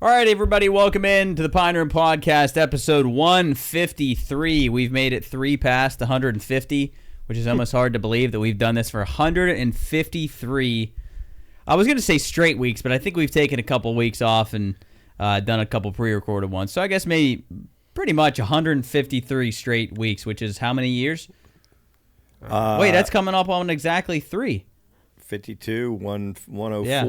All right, everybody, welcome in to the Pine Room Podcast, episode 153. We've made it 3 past 150, which is almost hard to believe that we've done this for 153. I was going to say straight weeks, but I think we've taken a couple weeks off and done a couple pre-recorded ones. So I guess maybe pretty much 153 straight weeks, which is how many years? Wait, that's coming up on exactly 3. 52, 104. Yeah.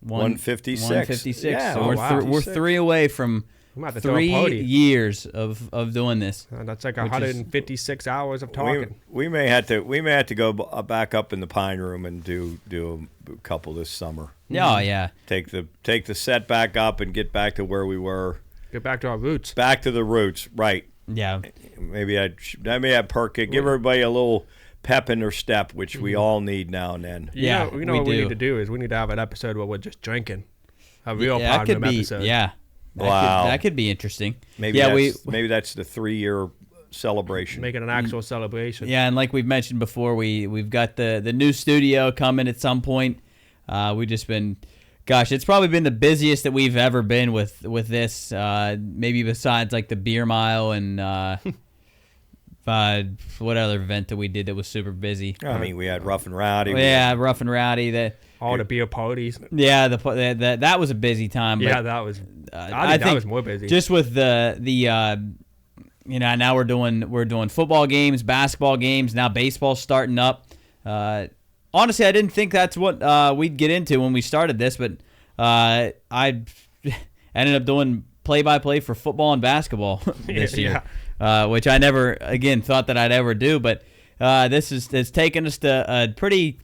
156. 156. Yeah, so we're 3 away from 3 years of doing this. That's like 156 hours of talking. We may have to go back up in the Pine Room and do a couple this summer. Oh yeah. Take the set back up and get back to where we were. Get back to our roots. Back to the roots, right? Yeah. Maybe I'd perk it. Give everybody a little pep in their step, which we all need now and then. Yeah, what we need to do is we need to have an episode where we're just drinking. A real Pine Room episode. Yeah. That could be interesting. Maybe that's the 3-year celebration. Make it an actual celebration. Yeah, and like we've mentioned before, we've got the new studio coming at some point. We've just been, gosh, it's probably been the busiest that we've ever been with this. Maybe besides like the beer mile and what other event that we did that was super busy? I mean, we had Rough and Rowdy. Rough and Rowdy. All the beer parties. Yeah, that was a busy time. Yeah, that was. I think that was more busy. Just with the now we're doing football games, basketball games. Now baseball's starting up. Honestly, I didn't think that's what we'd get into when we started this, but I ended up doing play-by-play for football and basketball this year. Which I never, again, thought that I'd ever do. But this has taken us to a pretty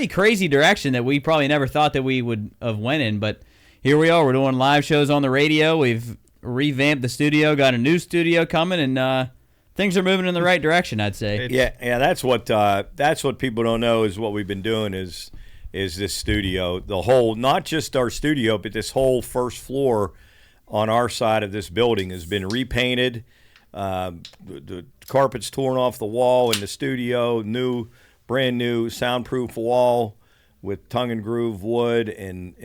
crazy direction that we probably never thought that we would have went in. But here we are. We're doing live shows on the radio. We've revamped the studio, got a new studio coming, and things are moving in the right direction, I'd say. Yeah. That's what people don't know is what we've been doing is this studio. The whole, not just our studio, but this whole first floor on our side of this building has been repainted. The carpet's torn off the wall in the studio, brand new soundproof wall with tongue and groove wood and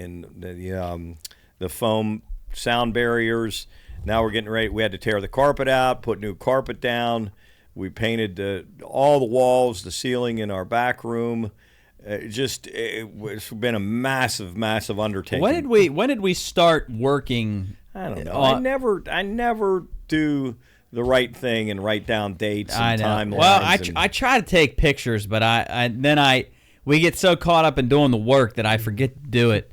the foam sound barriers. Now we're getting ready. We had to tear the carpet out, put new carpet down. We painted all the walls, the ceiling in our back room. It's been a massive, massive undertaking. When did we start working? I don't know. I never do the right thing and write down dates and timelines. Well, I try to take pictures, but we get so caught up in doing the work that I forget to do it.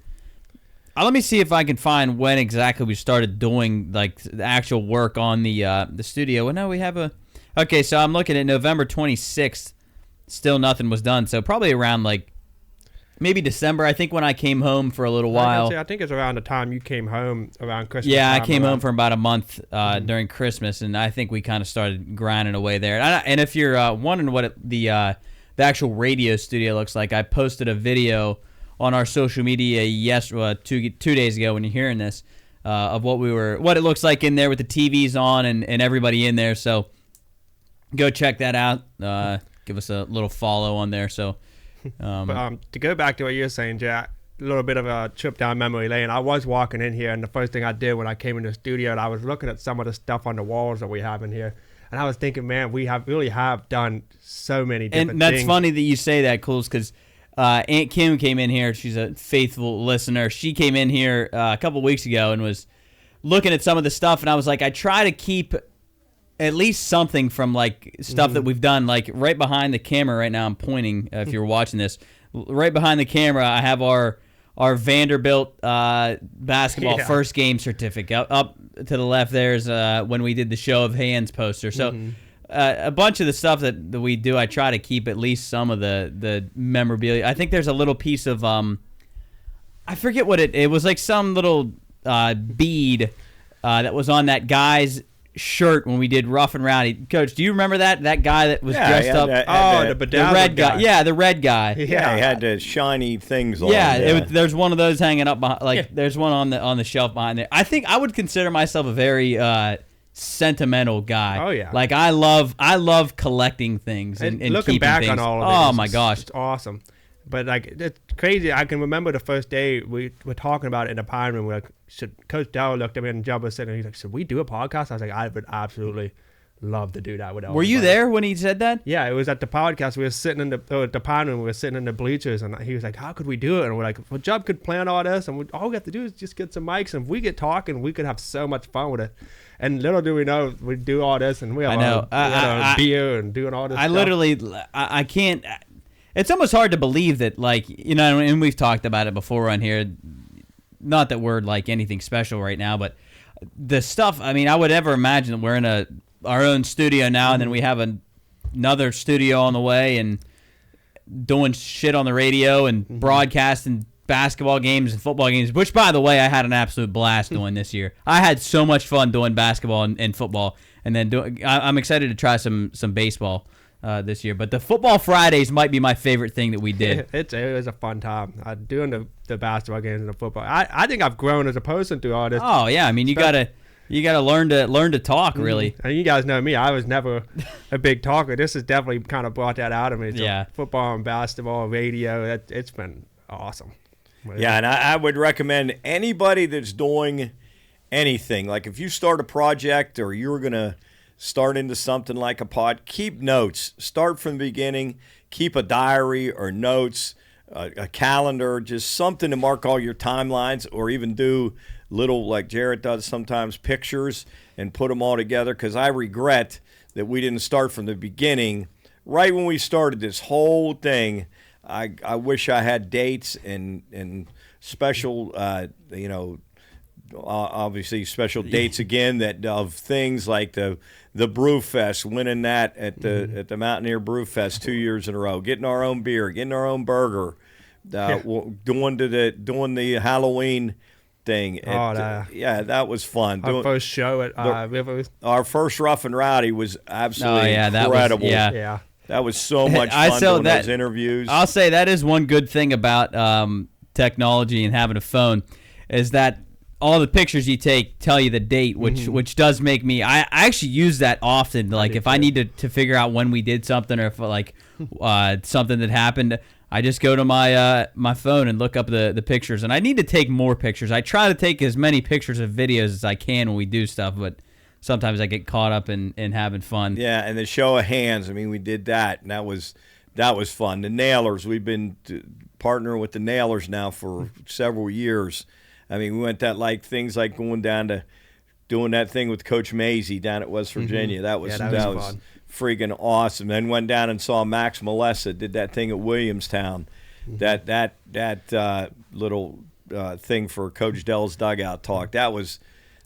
Let me see if I can find when exactly we started doing like the actual work on the studio. Well, no, we have okay. So I'm looking at November 26th. Still nothing was done. So probably around like maybe December. I think when I came home for a little while. I think it's around the time you came home around Christmas. Yeah, I came home for about a month during Christmas, and I think we kind of started grinding away there. And if you're wondering what the actual radio studio looks like, I posted a video on our social media 2 days ago when you're hearing this of what it looks like in there with the TVs on and everybody in there. So go check that out. Give us a little follow on there. So. To go back to what you were saying, Jack, a little bit of a trip down memory lane. I was walking in here, and the first thing I did when I came into the studio, and I was looking at some of the stuff on the walls that we have in here, and I was thinking, man, we really have done so many different things. And that's funny that you say that, Cools, because Aunt Kim came in here. She's a faithful listener. She came in here a couple weeks ago and was looking at some of the stuff, and I was like, I try to keep at least something from like stuff that we've done, like right behind the camera right now. I'm pointing if you're watching this. Right behind the camera, I have our Vanderbilt basketball first game certificate. Up to the left, there's when we did the show of hands poster. So a bunch of the stuff that we do, I try to keep at least some of the memorabilia. I think there's a little piece of I forget what it was, like some little bead that was on that guy's shirt when we did Rough and Rowdy. Coach, do you remember that guy that was dressed up? The red guy. Yeah, the red guy. Yeah, he had the shiny things on. Yeah, there's one of those hanging up behind, there's one on the shelf behind there. I think I would consider myself a very sentimental guy. Oh yeah. Like I love collecting things and looking keeping back things. on all of it. Oh my gosh. It's awesome. But like it's crazy. I can remember the first day we were talking about it in the pine room. We're like, Coach Dell looked at me and Job was sitting. He's like, "Should we do a podcast?" I was like, "I would absolutely love to do that with." Were you there when he said that? Yeah, it was at the podcast. We were sitting in the pine room. We were sitting in the bleachers, and he was like, "How could we do it?" And we're like, "Well, Job could plan all this, and all we have to do is just get some mics, and if we get talking, we could have so much fun with it." And little do we know, we do all this, and we have a beer and doing all this. I can't. It's almost hard to believe that, like, you know, and we've talked about it before on here. Not that we're like anything special right now, but the stuff. I mean, I would never imagine that we're in our own studio now, and then we have another studio on the way, and doing shit on the radio and broadcasting basketball games and football games. Which, by the way, I had an absolute blast doing this year. I had so much fun doing basketball and football, and then I'm excited to try some baseball. This year, but the football Fridays might be my favorite thing that we did. It was a fun time doing the basketball games and the football. I think I've grown as a person through all this. Oh yeah, I mean you gotta learn to talk really. And you guys know me, I was never a big talker. This has definitely kind of brought that out of me. So yeah, football and basketball, radio, it's been awesome. Yeah, and I would recommend anybody that's doing anything, like if you start a project or you're gonna start into something like a pod, keep notes. Start from the beginning. Keep a diary or notes, a calendar, just something to mark all your timelines, or even do little, like Jarrett does sometimes, pictures and put them all together, because I regret that we didn't start from the beginning. Right when we started this whole thing, I wish I had dates and special, obviously special dates again that of things like the Brew Fest, winning that at the Mountaineer Brew Fest 2 years in a row, getting our own beer, getting our own burger, doing the Halloween thing. That was fun. Our first show at Rivers. Our first Rough and Rowdy was absolutely incredible. That was so much fun doing those interviews. I'll say that is one good thing about technology and having a phone, is that all the pictures you take tell you the date, which does make me. I actually use that often. Like if I need to figure out when we did something, or if like something that happened, I just go to my phone and look up the pictures. And I need to take more pictures. I try to take as many pictures of videos as I can when we do stuff, but sometimes I get caught up in having fun. Yeah, and the show of hands. I mean, we did that, and that was fun. The Nailers. We've been partnering with the Nailers now for several years. I mean, we went things like going down to doing that thing with Coach Maisie down at West Virginia. That was freaking awesome. Then went down and saw Max Melessa did that thing at Williamstown. That little thing for Coach Dell's dugout talk. That was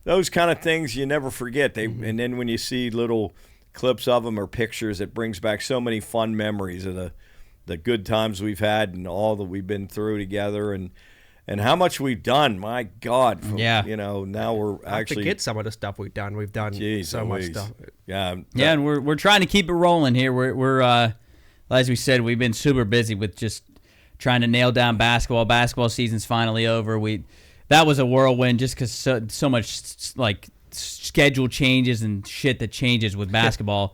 those kind of things you never forget. And then when you see little clips of them or pictures, it brings back so many fun memories of the good times we've had and all that we've been through together, and how much we've done. My God. Now we're actually. I forget some of the stuff we've done. We've done so much stuff. Yeah. Yeah, and we're trying to keep it rolling here. We're as we said, we've been super busy with just trying to nail down basketball. Basketball season's finally over. That was a whirlwind just because so much like schedule changes and shit that changes with basketball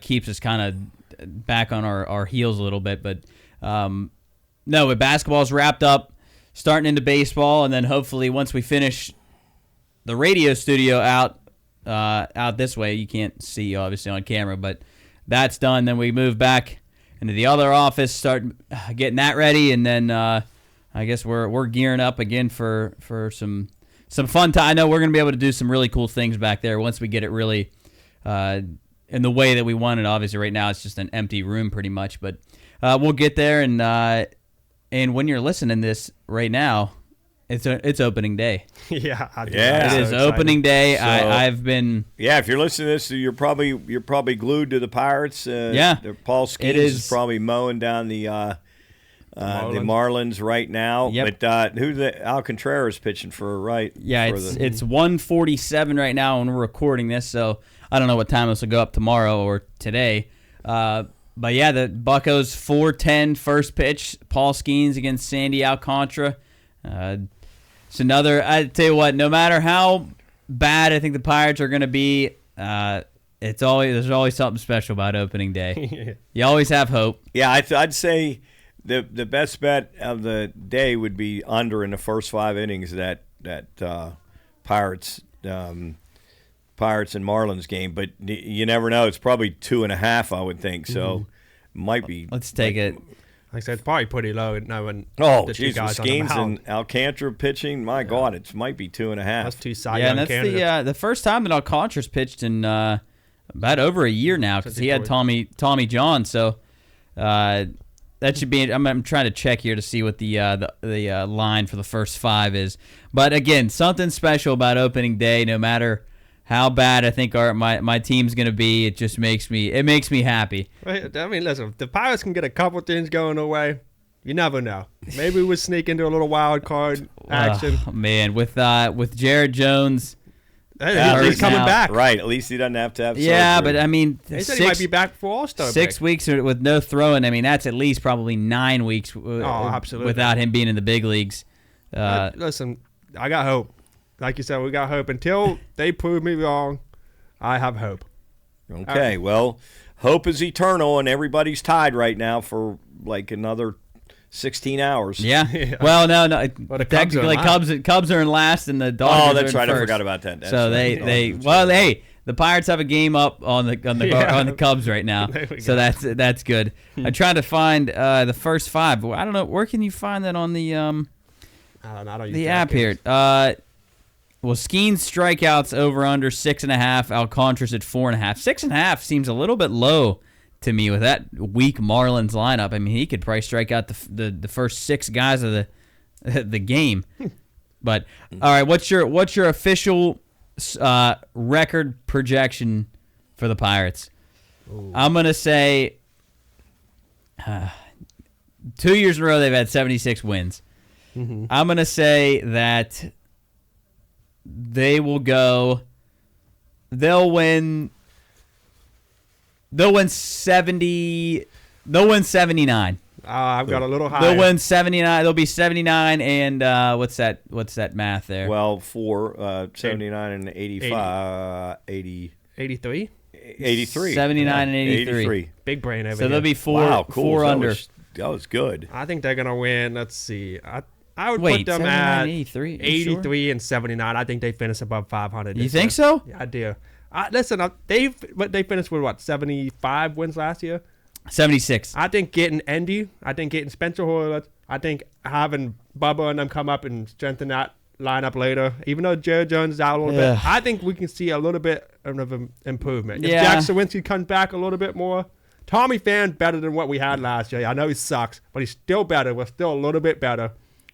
keeps us kind of back on our heels a little bit. But no, but basketball's wrapped up. Starting into baseball, and then hopefully once we finish the radio studio out this way, you can't see obviously on camera, but that's done. Then we move back into the other office, start getting that ready, and then I guess we're gearing up again for some fun time. I know we're gonna be able to do some really cool things back there once we get it really in the way that we want it. Obviously, right now it's just an empty room pretty much, but we'll get there. And when you're listening to this right now, it's opening day. Yeah, it is opening day. So, I've been. Yeah, if you're listening to this, you're probably glued to the Pirates. Paul Skeens is probably mowing down the Marlins right now. Yep. But who's Alcantara's pitching for? Right. Yeah, it's 1:47 right now when we're recording this. So I don't know what time this will go up tomorrow or today. But yeah, the Buccos 4-10 first pitch. Paul Skeens against Sandy Alcantara. It's another. I tell you what, no matter how bad I think the Pirates are going to be, there's always something special about opening day. You always have hope. Yeah, I'd say the best bet of the day would be under in the first 5 innings of that Pirates and Marlins game, but you never know. It's probably 2.5, I would think. So might be. Let's take it. Like I said, it's probably pretty low. Knowing oh, geez, with Skeens and Alcantara pitching, my God, it might be 2.5. That's 2 Cy Yeah, Young and that's candidates. the first time that Alcantara's pitched in about over a year now because he had Tommy John. So that should be. I'm trying to check here to see what the line for the first 5 is. But again, something special about opening day. No matter how bad I think my team's gonna be, it just makes me happy. I mean, listen, if the Pirates can get a couple things going their way, you never know. Maybe we'll sneak into a little wild card action. Oh, man, with Jarrett Jones. He's coming now. back. Right, at least he doesn't have to have surgery. Yeah, but I mean, They said he might be back for All-Star 6 weeks with no throwing. I mean, that's at least probably 9 weeks absolutely. without him being in the big leagues. Listen, I got hope. Like you said, we got hope. Until they prove me wrong, I have hope. Okay, well, hope is eternal, and everybody's tied right now for like another 16 hours. Yeah. Well, no. Well, the technically, Cubs are in last, and the Dodgers. Oh, that's are in right. first. I forgot about that. That's so right. hey, the Pirates have a game up on the Cubs right now. So that's good. I'm trying to find the first 5. I don't know, where can you find that on the I don't know. the app here? Well, Skeens strikeouts over under 6.5. Alcantara's at 4.5. 6.5 seems a little bit low to me with that weak Marlins lineup. I mean, he could probably strike out the first 6 guys of the game. But all right, what's your official record projection for the Pirates? Ooh. I'm gonna say 2 years in a row they've had 76 wins. Mm-hmm. I'm gonna say that they'll win 70. They'll win 79. I've got a little higher. They'll win 79. They'll be 79 and what's that math there? Well, 79 and 85, 83. 83. 79 and 83. Big brain over so here. they'll be four. Wow, cool. Four under. That was good. I think they're gonna win. Let's see. I would Wait, put them at 83, 83 sure? and 79. I think they finish above 500. You think so? Yeah, I do. Listen, they finished with what, 75 wins last year? 76. I think getting Endy, I think getting Spencer Horwitz, I think having Bubba and them come up and strengthen that lineup later, even though Jarrett Jones is out a little bit, I think we can see a little bit of an improvement. If Jack Sawinski comes back a little bit more, Tommy Phan better than what we had last year. I know he sucks, but he's still better. We're still a little bit better.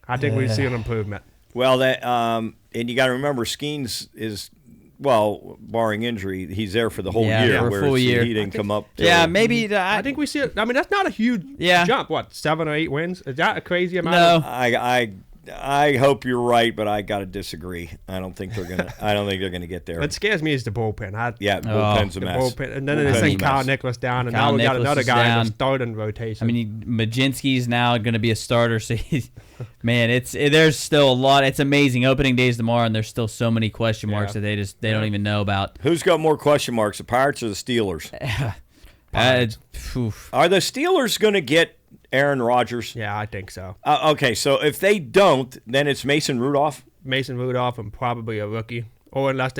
I think we see an improvement. Well, and you got to remember, Skeens is, well, barring injury, he's there for the whole year. For a full year. He didn't come up. Maybe. I think we see it. I mean, that's not a huge jump. What, 7 or 8 wins? Is that a crazy amount? No. I hope you're right, but I got to disagree. I don't think they're gonna get there. What scares me is the bullpen. Bullpen's a mess. Bullpen, and then they send Kyle Nicholas down, and now we got another guy in the starting rotation. I mean, Majinski's now going to be a starter, so there's still a lot. It's amazing. Opening day's tomorrow, and there's still so many question marks that they don't even know about. Who's got more question marks, the Pirates or the Steelers? Are the Steelers going to get Aaron Rodgers? Yeah, I think so. Okay, so if they don't, then it's Mason Rudolph. Mason Rudolph and probably a rookie, or unless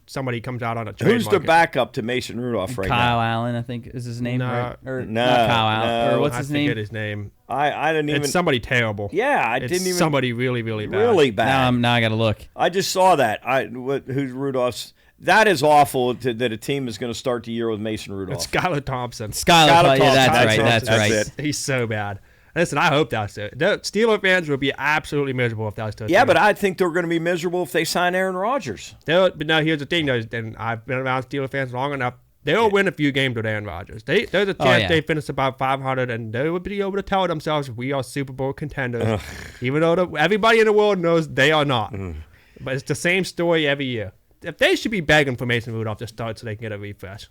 somebody comes out on a trade Who's market. the backup to Mason Rudolph right now? Kyle Allen, I think is his name, right? Or no, not Kyle Allen. Or what's his name? I forget his name. I didn't even. It's somebody terrible. Yeah, It's somebody really, really bad. Really bad. Now I got to look. I just saw that. Who's Rudolph's? That is awful that a team is going to start the year with Mason Rudolph. It's Skylar Thompson. Skylar Thompson. Yeah, that's right. It. He's so bad. Listen, I hope that's it. The Steelers fans will be absolutely miserable if that's it. Yeah, but I think they're going to be miserable if they sign Aaron Rodgers. But now here's the thing, though. And I've been around Steelers fans long enough. They'll win a few games with Aaron Rodgers. There's a chance they finish about 500, and they will be able to tell themselves we are Super Bowl contenders, even though everybody in the world knows they are not. But it's the same story every year. If they should be begging for Mason Rudolph to start so they can get a refresh.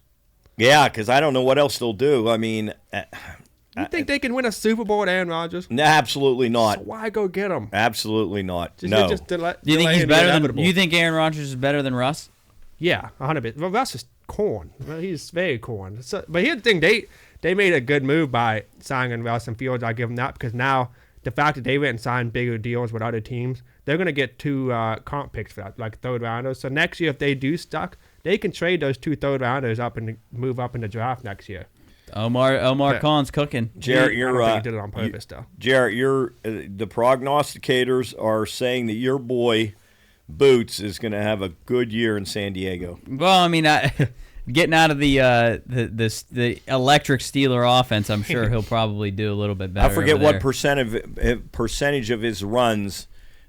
Yeah, because I don't know what else they'll do. I mean, you think they can win a Super Bowl with Aaron Rodgers? No, absolutely not. So why go get him? Absolutely not. Do no. you think he's better than? You think Aaron Rodgers is better than Russ? Yeah, 100%. Well, Russ is corn. Well, he's very corn. So, but here's the thing: they made a good move by signing Wilson Fields. I give them that, because now the fact that they went and signed bigger deals with other teams, they're going to get 2 comp picks for that, like third rounders. So next year, if they do stuck, they can trade those 2 third rounders up and move up in the draft next year. Omar Khan's cooking. Jarrett, I don't think he did it on purpose, though. Jarrett, the prognosticators are saying that your boy Boots is going to have a good year in San Diego. Well, I mean, getting out of the electric Steeler offense, I'm sure he'll probably do a little bit better. I forget over what there. percentage of his runs.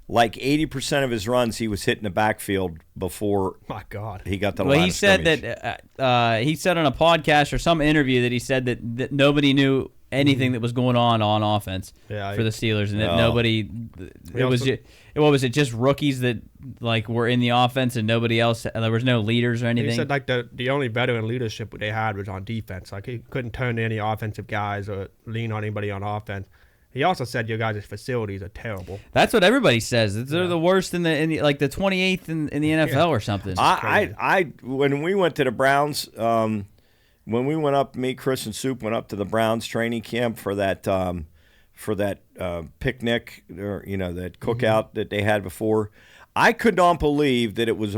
Like 80% of his runs, he was hitting the backfield before. My God, he got the. Well, line he of said scrimmage. that he said on a podcast or some interview that he said that nobody knew anything that was going on offense for the Steelers, and that nobody. What was it? Just rookies that like were in the offense, and nobody else. There was no leaders or anything. He said like the only veteran leadership they had was on defense. Like he couldn't turn to any offensive guys or lean on anybody on offense. He also said your guys' facilities are terrible. That's what everybody says. They're the worst in the like the 28th in the NFL or something. When we went to the Browns, when we went up, me, Chris, and Soup went up to the Browns training camp for that picnic, or that cookout that they had before. I could not believe that it was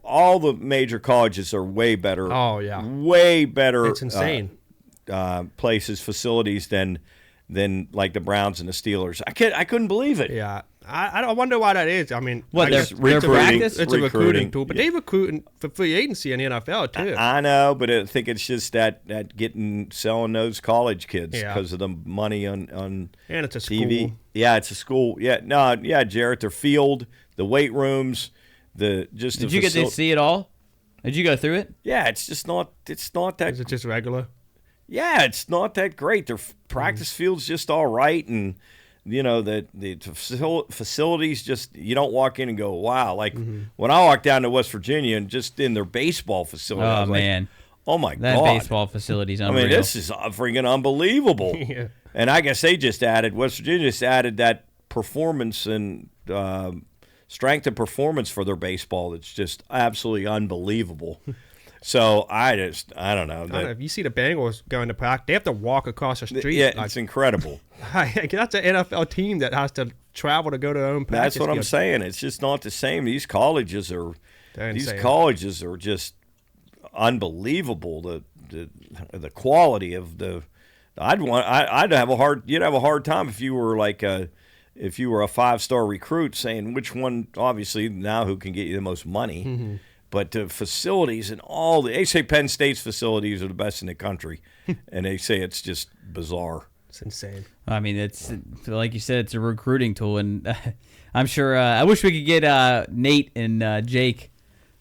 all the major colleges are way better. Oh yeah, way better. It's insane. Places, facilities than like the Browns and the Steelers. I couldn't believe it. Yeah, I wonder why that is. I mean, they're practice? It's a recruiting tool, but they recruit for free agency in the NFL too. I know, but I think it's just that selling those college kids because of the money on and it's a TV. School. Yeah, it's a school. Yeah, Jarrett, their field, the weight rooms, Did you get to see it all? Did you go through it? Yeah, it's just not. It's not that. Is it just regular? Yeah, it's not that great. Their practice field's just all right, and the facilities just, you don't walk in and go, wow. Like when I walked down to West Virginia and just in their baseball facility, I was man, like, oh my God, that baseball facility's unreal. I mean, this is freaking unbelievable. Yeah. And I guess West Virginia just added that performance and strength and performance for their baseball. That's just absolutely unbelievable. So I don't know. If you see the Bengals going to practice, they have to walk across the street. Yeah, it's incredible. That's an NFL team that has to travel to go to their own practice. That's what I'm saying. It's just not the same. These colleges are just unbelievable. The quality of the. You'd have a hard time if you were like a 5-star recruit saying which one, obviously now who can get you the most money. Mm-hmm. But the facilities and they say Penn State's facilities are the best in the country, and they say it's just bizarre. It's insane. I mean, it's like you said, it's a recruiting tool, and I'm sure. I wish we could get Nate and Jake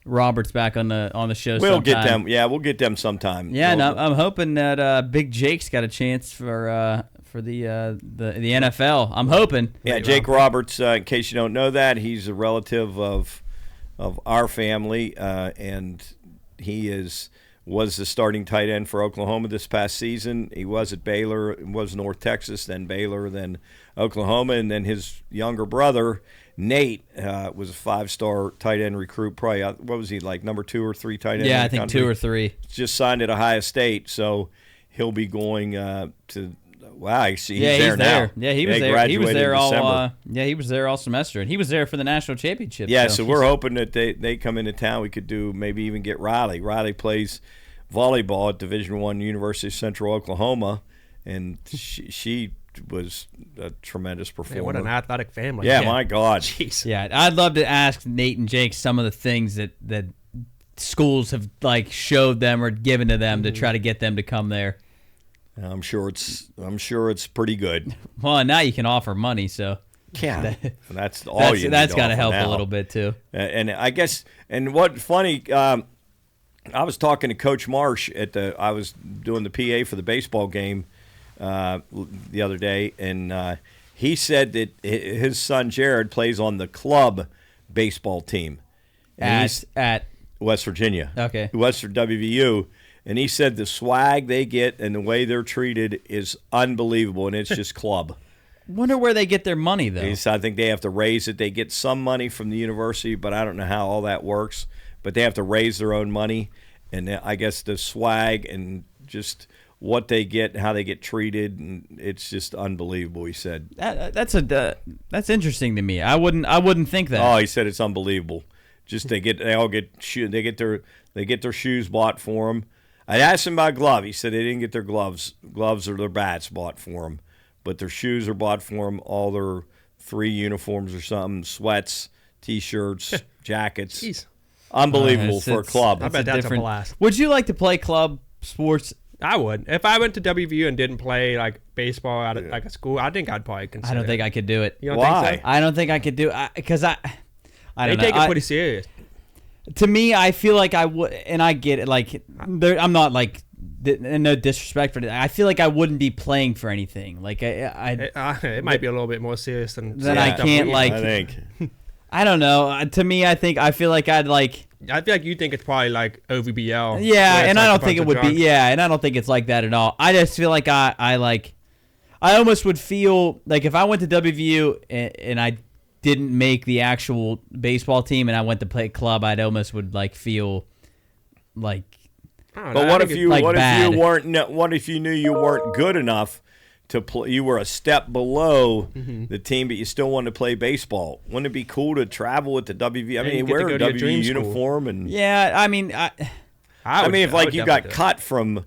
Roberts back on the show. We'll get them. Yeah, we'll get them sometime. Yeah, and I'm hoping that Big Jake's got a chance for the NFL. I'm hoping. Yeah, Jake Roberts. In case you don't know that, he's a relative of our family, and he was the starting tight end for Oklahoma this past season. He was at Baylor, was North Texas, then Baylor, then Oklahoma, and then his younger brother, Nate, was a 5-star tight end recruit, probably, what was he, like number 2 or 3 tight end? Yeah, I think 2 or 3. Just signed at Ohio State, so he'll be going to – wow, he's there now. Yeah, he was there. He was there all. He was there all semester, and he was there for the national championship. Yeah, so we're hoping that they come into town. We could maybe even get Riley. Riley plays volleyball at Division I University of Central Oklahoma, and she was a tremendous performer. Man, what an athletic family! Yeah, my God. Jeez. Yeah, I'd love to ask Nate and Jake some of the things that schools have like showed them or given to them to try to get them to come there. I'm sure it's pretty good. Well, now you can offer money, so yeah, that's all you need. That's got to help now. A little bit too. And I guess, and what funny, I was talking to Coach Marsh I was doing the PA for the baseball game the other day, and he said that his son Jarrett plays on the club baseball team at West Virginia. Okay, Western WVU. And he said the swag they get and the way they're treated is unbelievable, and it's just club. Wonder where they get their money, though. I think they have to raise it. They get some money from the university, but I don't know how all that works. But they have to raise their own money. and I guess the swag and just what they get, how they get treated, and it's just unbelievable. He said that's interesting to me. I wouldn't think that. Oh, he said it's unbelievable. Just they get their shoes bought for them. I asked him about glove. He said they didn't get their gloves or their bats bought for them, but their shoes are bought for them. All their 3 uniforms or something, sweats, T-shirts, jackets. Jeez. Unbelievable for a club. I bet that's a blast. Would you like to play club sports? I would. If I went to WVU and didn't play like baseball at like a school, I think I'd probably consider. I don't think I could do it. You don't Why? think so? I don't think I could do it because I They don't know. take it pretty serious. To me, I feel like I would, and I get it. Like, I'm not like, no disrespect for it. I feel like I wouldn't be playing for anything. Like, It might be a little bit more serious than. Then I can't like. I think. I don't know. To me, I feel like I'd like. I feel like you think it's probably like OVBL. Yeah, where and it's I like don't a think it bunch would of be. drunks. Yeah, and I don't think it's like that at all. I just feel like I almost would feel like if I went to WVU and I didn't make the actual baseball team and I went to play club, I'd almost would like feel like. I don't know, But I what think if it's you like what bad. if you weren't what if you knew you weren't good enough to play? You were a step below the team, but you still wanted to play baseball. Wouldn't it be cool to travel with the WV? I you mean, get to wear go a to your WV dream school. uniform and. Yeah, I mean, I mean, if like you got definitely do it. cut from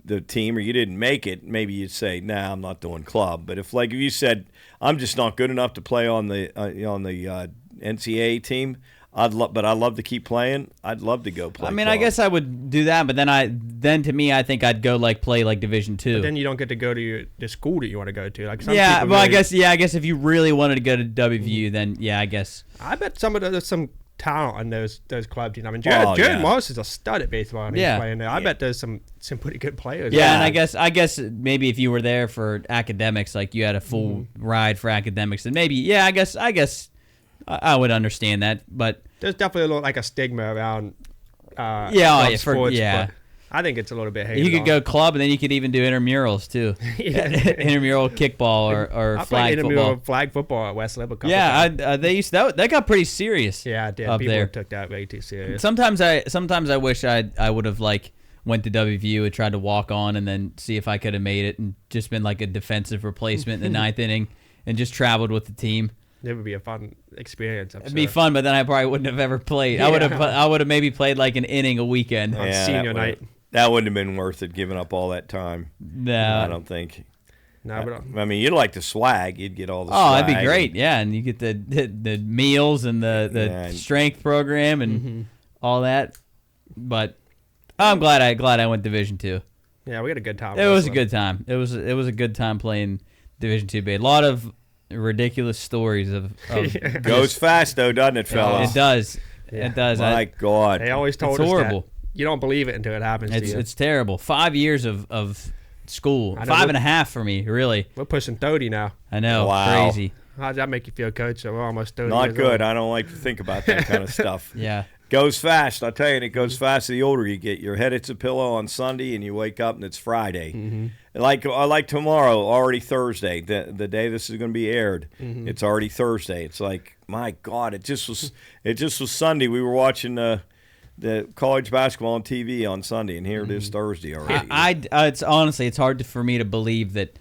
the team or you didn't make it, maybe you'd say, "Nah, I'm not doing club." But if like if you said, "I'm just not good enough to play on the NCAA team," but I love to keep playing. I'd love to go play. I mean, club. I guess I would do that, but then to me, I think I'd go like play like Division II. But then you don't get to go to the school that you want to go to. Like some Yeah, people well, I really- guess if you really wanted to go to WVU, then yeah, I guess. I bet there's some talent in those clubs. You know, I mean, Jarrett yeah. Morris is a stud at baseball. And Yeah. he's playing there. I bet there's some pretty good players. Yeah, and I guess maybe if you were there for academics, like you had a full ride for academics, then maybe I guess I would understand that, but There's definitely a little like a stigma around. Yeah, sports, yeah. but I think it's a little bit hated you could on. go club, and then you could even do intramurals too. Intramural kickball or I flag played football. intramural flag football at West Lib a couple Yeah, times. they used that got pretty serious. Yeah, it did. up People there. took that way too serious. Sometimes I wish I would have like went to WVU and tried to walk on and then see if I could have made it and just been like a defensive replacement in the ninth inning and just traveled with the team. It would be a fun experience. It'd be fun, but then I probably wouldn't have ever played. I would have maybe played like an inning a weekend. On senior night. That wouldn't have been worth it, giving up all that time. No, I don't think. No, but I mean, you'd like the swag. You'd get all the Oh, swag. that'd be great. Yeah, and you get the meals and the Yeah. strength program and all that. But I'm glad I went Division II. yeah, we had a good time. It was a good time. It was a good time playing Division II. A lot of ridiculous stories of Goes fast though, doesn't it, fellas? it does. Yeah. It does. My God. They always told It's us horrible. that you don't believe it until it happens to you. It's terrible. 5 years of school. I know. 5.5 for me, really. We're pushing 30 now. I know. Wow. Crazy. How does that make you feel, Coach? So we're almost 30 Not years good. old. I don't like to think about that kind of stuff. Yeah. Goes fast. I'll tell you, and it goes fast the older you get. Your head hits a pillow on Sunday, and you wake up, and it's Friday. Like tomorrow, already Thursday, the day this is going to be aired. It's already Thursday. It's like, my God, it just was Sunday. We were watching the college basketball on TV on Sunday, and here it is Thursday already. It's honestly, it's hard for me to believe that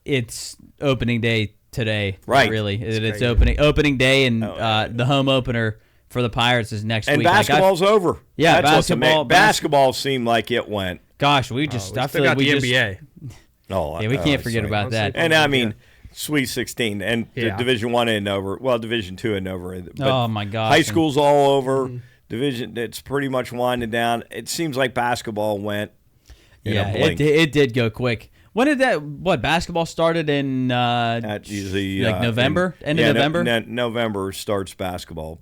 it's opening day today. Right. Really, it's crazy. opening day, and the home opener for the Pirates is next and week. Like, basketball's over. Yeah, That's what's basketball- basketball seemed like it went. gosh, we We I still feel got like we the just NBA. Oh, yeah, we can't forget sorry. about that. And I mean, Sweet 16 and the Yeah. Division 1 isn't over. Well, Division 2 isn't over. But Oh my gosh, high school's all over. Division, it's pretty much winding down. It seems like basketball went in Yeah, a blink. it did go quick. When did basketball started in At usually like November? End of November? November starts basketball.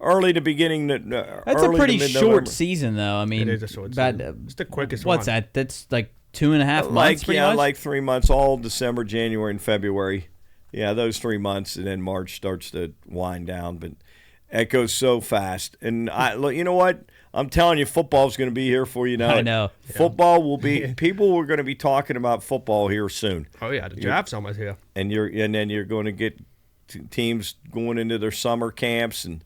Early to beginning. That's a pretty short season, though. I mean, It is a short about- season. It's the quickest What's one. that? That's like 2.5 months. Like pretty much? like 3 months. All December, January, and February. Yeah, those 3 months, and then March starts to wind down. But it goes so fast. And you know what? I'm telling you, football's going to be here for you now. I know. Football will be. People are going to be talking about football here soon. Oh yeah, the draft's almost here. And then you're going to get teams going into their summer camps, and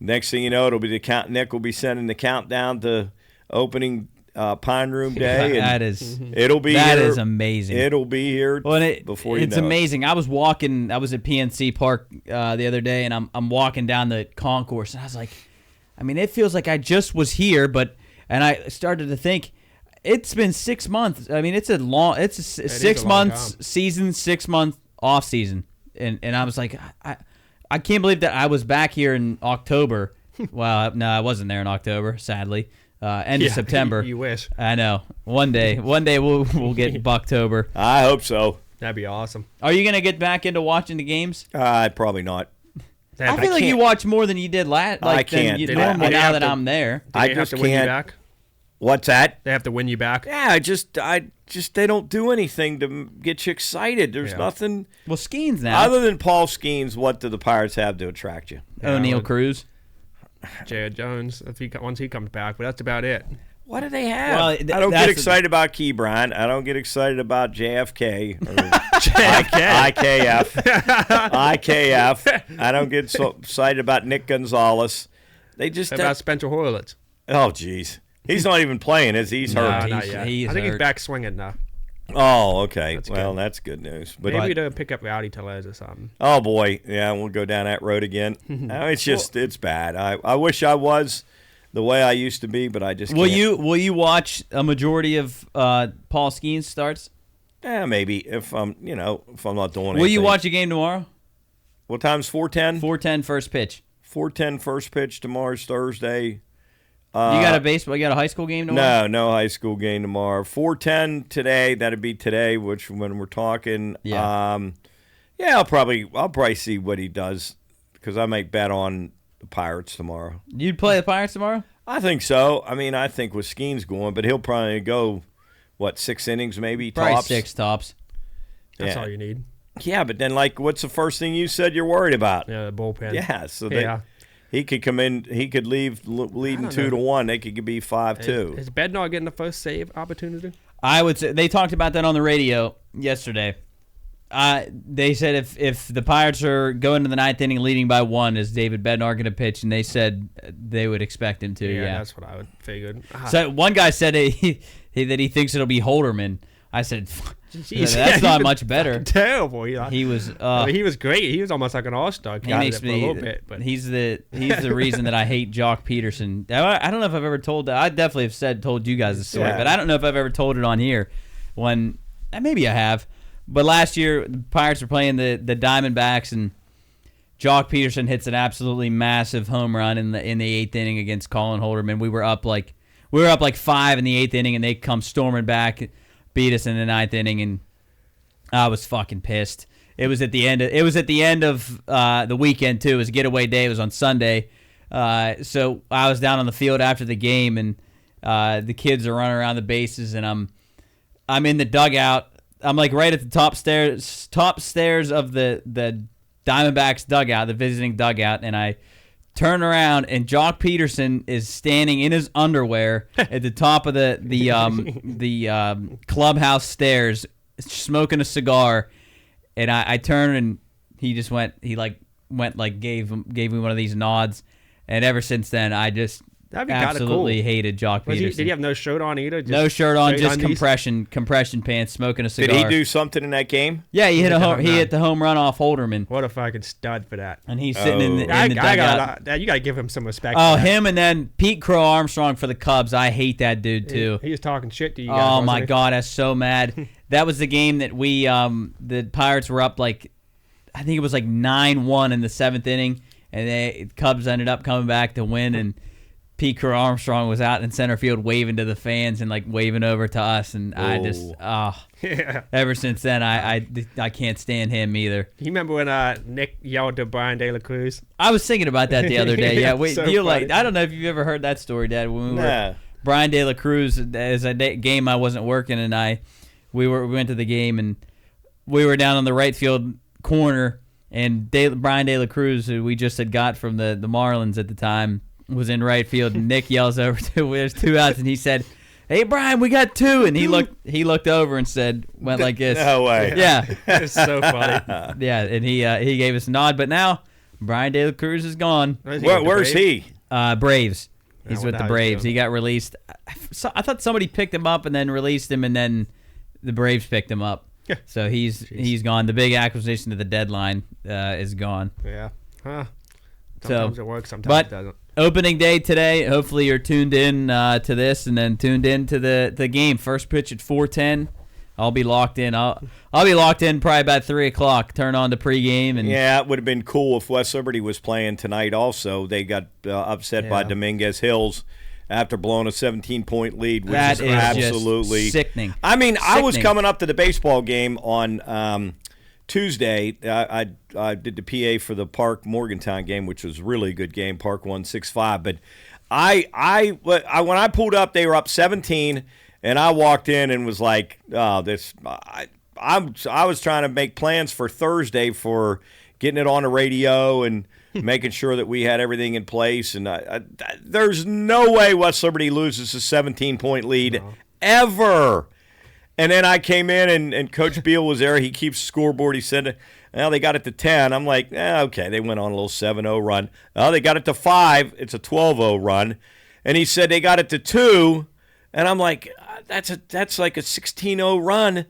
Next thing you know, it'll be the count. Nick will be sending the countdown to opening Pine Room Day. And it'll be that here. is amazing. It'll be here before you know it's amazing. I was at PNC Park the other day, and I'm walking down the concourse, and I was like, I mean, it feels like I just was here, and I started to think, it's been 6 months. I mean, it's a 6 months season, 6 month off season, and I was like, I can't believe that I was back here in October. Well, no, I wasn't there in October, sadly. End of September. You wish. I know. One day we'll get Bucktober. I hope so. That'd be awesome. Are you gonna get back into watching the games? Probably not. I feel like you watch more than you did last. I can't. Normally now that I'm there. I just have to win you back. What's that? They have to win you back. Yeah, I just they don't do anything to get you excited. There's nothing. Well, Skeens now. Other than Paul Skeens, what do the Pirates have to attract you? O'Neal Cruz. Jarrett Jones, once he comes back, but that's about it. What do they have? Well, I don't get excited about Key Bryant. I don't get excited about JFK. Or IKF. I don't get so excited about Nick Gonzalez. They just about Spencer Horwitz. Oh, jeez. He's not even playing, is he? He's hurt. Not yet. I think he's back swinging now. Oh, okay. That's good news. But maybe to pick up Rowdy Tellez or something. Oh, boy. Yeah, we'll go down that road again. It's bad. I wish I was the way I used to be, but I just can't. Will you watch a majority of Paul Skeens starts? Yeah, maybe if I'm not doing anything. Will you watch a game tomorrow? What time's 4:10? 4:10 first pitch. 4:10 first pitch. Tomorrow's Thursday. You got a high school game tomorrow? No high school game tomorrow. 4:10 today. That'd be today, which when we're talking. Yeah. I'll probably see what he does because I might bet on the Pirates tomorrow. You'd play the Pirates tomorrow? I think so. I mean, I think with Skeens going, but he'll probably go 6 innings maybe probably tops. 6 tops. That's all you need. Yeah, but then what's the first thing you said you're worried about? Yeah, the bullpen. Yeah, so he could come in. He could leave leading 2-1. They could be 5-2. Is Bednar getting the first save opportunity? I would say they talked about that on the radio yesterday. They said if the Pirates are going to the 9th inning leading by 1, is David Bednar going to pitch? And they said they would expect him to. Yeah, that's what I would figured. So one guy said that he thinks it'll be Holderman. I said, that's not much better. Terrible. He was. He was great. He was almost like an all-star. He makes me for a little bit, but he's the reason that I hate Jock Peterson. I don't know if I've ever told that. I definitely have told you guys the story, but I don't know if I've ever told it on here. When maybe I have, but last year the Pirates were playing the Diamondbacks, and Jock Peterson hits an absolutely massive home run in the 8th inning against Colin Holderman. We were up like 5 in the 8th inning, and they come storming back. Beat us in the 9th inning, and I was fucking pissed. It was at the end of the weekend too. It was a getaway day. It was on Sunday, so I was down on the field after the game, and the kids are running around the bases, and I'm in the dugout. I'm like right at the top stairs of the Diamondbacks dugout, the visiting dugout, and I turn around, and Jock Peterson is standing in his underwear at the top of the clubhouse stairs, smoking a cigar. And I turn, and he just gave me one of these nods. And ever since then, I just absolutely hated Jock Peterson. Did he have no shirt on either? No shirt on, just compression pants, smoking a cigar. Did he do something in that game? Yeah, he hit the home run off Holderman. What a fucking stud for that. And he's sitting in the dugout. You got to give him some respect. Oh, him, and then Pete Crow Armstrong for the Cubs. I hate that dude too. He was talking shit to you guys. Oh my God, I was so mad. That was the game that we the Pirates were up I think it was 9-1 in the 7th inning, and the Cubs ended up coming back to win, and Pete Crow Armstrong was out in center field waving to the fans and waving over to us, and I just ever since then I can't stand him either. You remember when Nick yelled to Brian De La Cruz? I was thinking about that the other day. Yeah, so I don't know if you've ever heard that story, Dad. When we were Brian De La Cruz, as a game I wasn't working, and we went to the game, and we were down on the right field corner, and Brian De La Cruz, who we just had got from the Marlins at the time, was in right field, and Nick yells over to there's 2 outs, and he said, "Hey Brian, we got 2," and he looked over and went like this. No way. Yeah. It's so funny. Yeah, and he gave us a nod, but now Brian De La Cruz is gone. Where's he? Braves. He's what with the the hell Braves. he's He got released. I thought somebody picked him up and then released him, and then the Braves picked him up. Yeah. So he's gone. The big acquisition at the deadline is gone. Yeah. Huh. So, Sometimes it works, sometimes but it doesn't. opening day today. Hopefully you're tuned in to this, and then tuned in to the game. First pitch at 4:10. I'll be locked in. I'll be locked in probably about 3 o'clock. Turn on the pregame, and Yeah, it would have been cool if West Liberty was playing tonight also. They got upset by Dominguez Hills after blowing a 17-point lead, which that is is absolutely just sickening. I mean, I was Sickening. coming up to the baseball game on Tuesday. I did the PA for the Park Morgantown game, which was really a good game. Park won 6-5. But I when I pulled up, they were up 17, and I walked in and was like, "Oh, this." I was trying to make plans for Thursday for getting it on the radio and making sure that we had everything in place. And there's no way West Liberty loses a 17-point lead ever. And then I came in, and Coach Beal was there. He keeps scoreboard. He said, well, they got it to 10. I'm like, okay, they went on a little 7-0 run. Oh, they got it to 5. It's a 12-0 run. And he said they got it to 2. And I'm like, that's like a 16-0 run.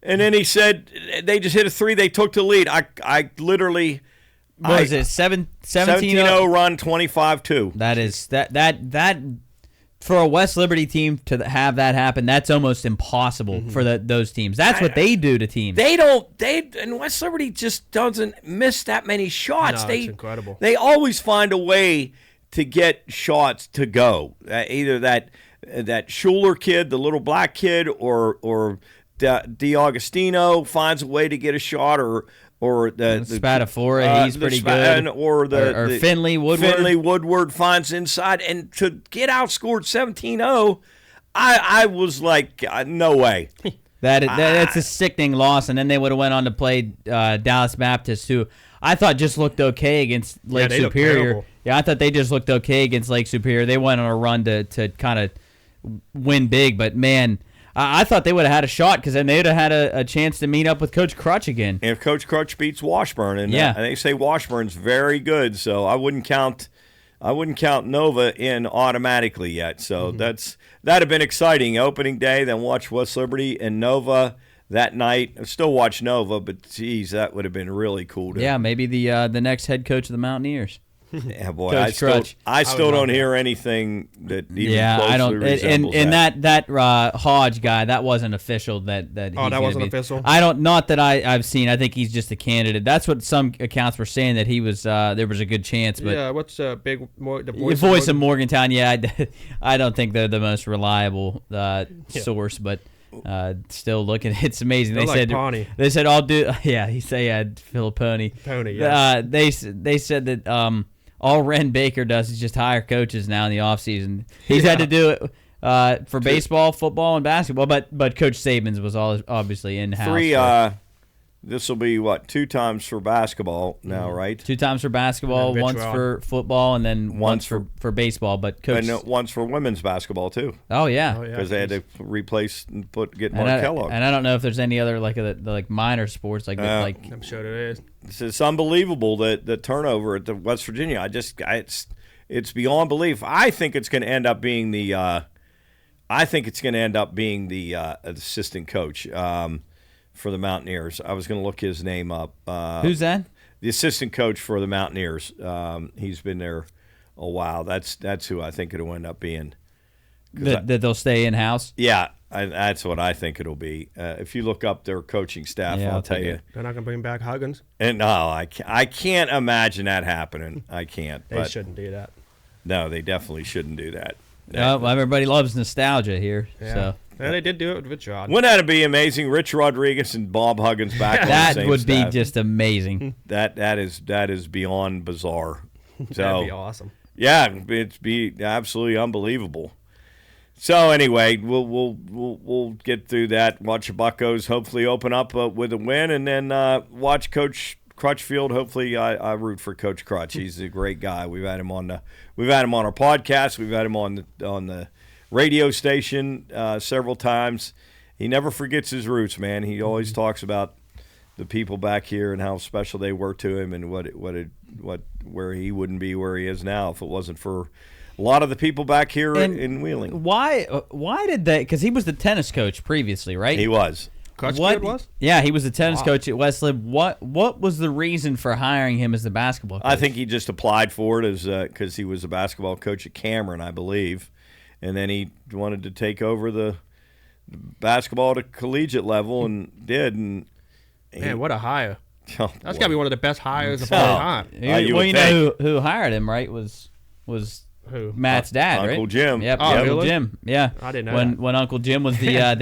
And then he said they just hit a 3. They took the lead. I literally – what is it? 17-0 run, 25-2. That is that for a West Liberty team to have that happen. That's almost impossible for those teams. That's what they do to teams. And West Liberty just doesn't miss that many shots. No, it's incredible. They always find a way to get shots to go. Either that Schuler kid, the little black kid, or D'Agostino finds a way to get a shot, or the Spadafora, he's pretty good. Or the Finley Woodward. Finley Woodward finds inside. And to get outscored 17-0, I was like, no way. That's a sickening loss. And then they would have went on to play Dallas Baptist, who I thought just looked okay against Lake they looked Superior. terrible. Yeah, I thought they just looked okay against Lake Superior. They went on a run to kind of win big. But, man, I thought they would have had a shot because then they would have had a chance to meet up with Coach Crutch again. And if Coach Crutch beats Washburn, and they say Washburn's very good, so I wouldn't count Nova in automatically yet. So that'd have been exciting. Opening day, then watch West Liberty and Nova that night. I still watch Nova, but geez, that would have been really cool. Yeah, maybe the next head coach of the Mountaineers. Yeah, boy, Coach I still don't hear anything that even closely I don't. resembles and that. that Hodge guy, that wasn't official. That that wasn't official? I don't. Not that I've seen. I think he's just a candidate. That's what some accounts were saying, that he was. There was a good chance. But yeah, what's the voice of Morgantown? Yeah, I don't think they're the most reliable source, but. Still looking, it's amazing. They said I'll do. Yeah, he said Filipponi. Yeah. They said that all Ren Baker does is just hire coaches now in the offseason. He's had to do it for baseball, football, and basketball. But Coach Sabins was obviously in house. 3. This will be 2 times for basketball now, right? 2 times for basketball, once for football, and then once for baseball. But Coach, and once for women's basketball too. Oh yeah, because they had to replace and get Mark Kellogg. And I don't know if there's any other like minor sports like I'm sure there is. It's unbelievable that the turnover at the West Virginia. It's beyond belief. I think it's going to end up being the assistant coach. For the Mountaineers. I was going to look his name up. Who's that? The assistant coach for the Mountaineers. He's been there a while. That's who I think it'll end up being. That they'll stay in-house? Yeah, that's what I think it'll be. If you look up their coaching staff, I'll tell you. They're not going to bring back Huggins? And no, I can't imagine that happening. I can't. They shouldn't do that. No, they definitely shouldn't do that. Well, everybody loves nostalgia here. Yeah. So. Yeah, they did do it with Rich Rod. Wouldn't that be amazing? Rich Rodriguez and Bob Huggins back on the same would staff. Be just amazing. That is beyond bizarre. So, that'd be awesome. Yeah, it'd be absolutely unbelievable. So anyway, we'll get through that. Watch the Buccos hopefully open up with a win, and then watch Coach Crutchfield. Hopefully, I root for Coach Crutch. He's a great guy. We've had him on our podcast. We've had him on the radio station several times. He never forgets his roots, man. He always talks about the people back here and how special they were to him, and where he wouldn't be where he is now if it wasn't for a lot of the people back here in Wheeling. Why did they? Because he was the tennis coach previously, right? He was. Crutchfield was? Yeah, he was the tennis coach at West Lib. What was the reason for hiring him as the basketball coach? I think he just applied for it as because he was a basketball coach at Cameron, I believe, and then he wanted to take over the basketball at a collegiate level and did. And man, what a hire! Oh, that's got to be one of the best hires of all time. You know who hired him, right? Was who? Matt's dad, right? Uncle Jim. Yep, Oh, Uncle really? Jim. Yeah, I didn't know that. When Uncle Jim was the AD.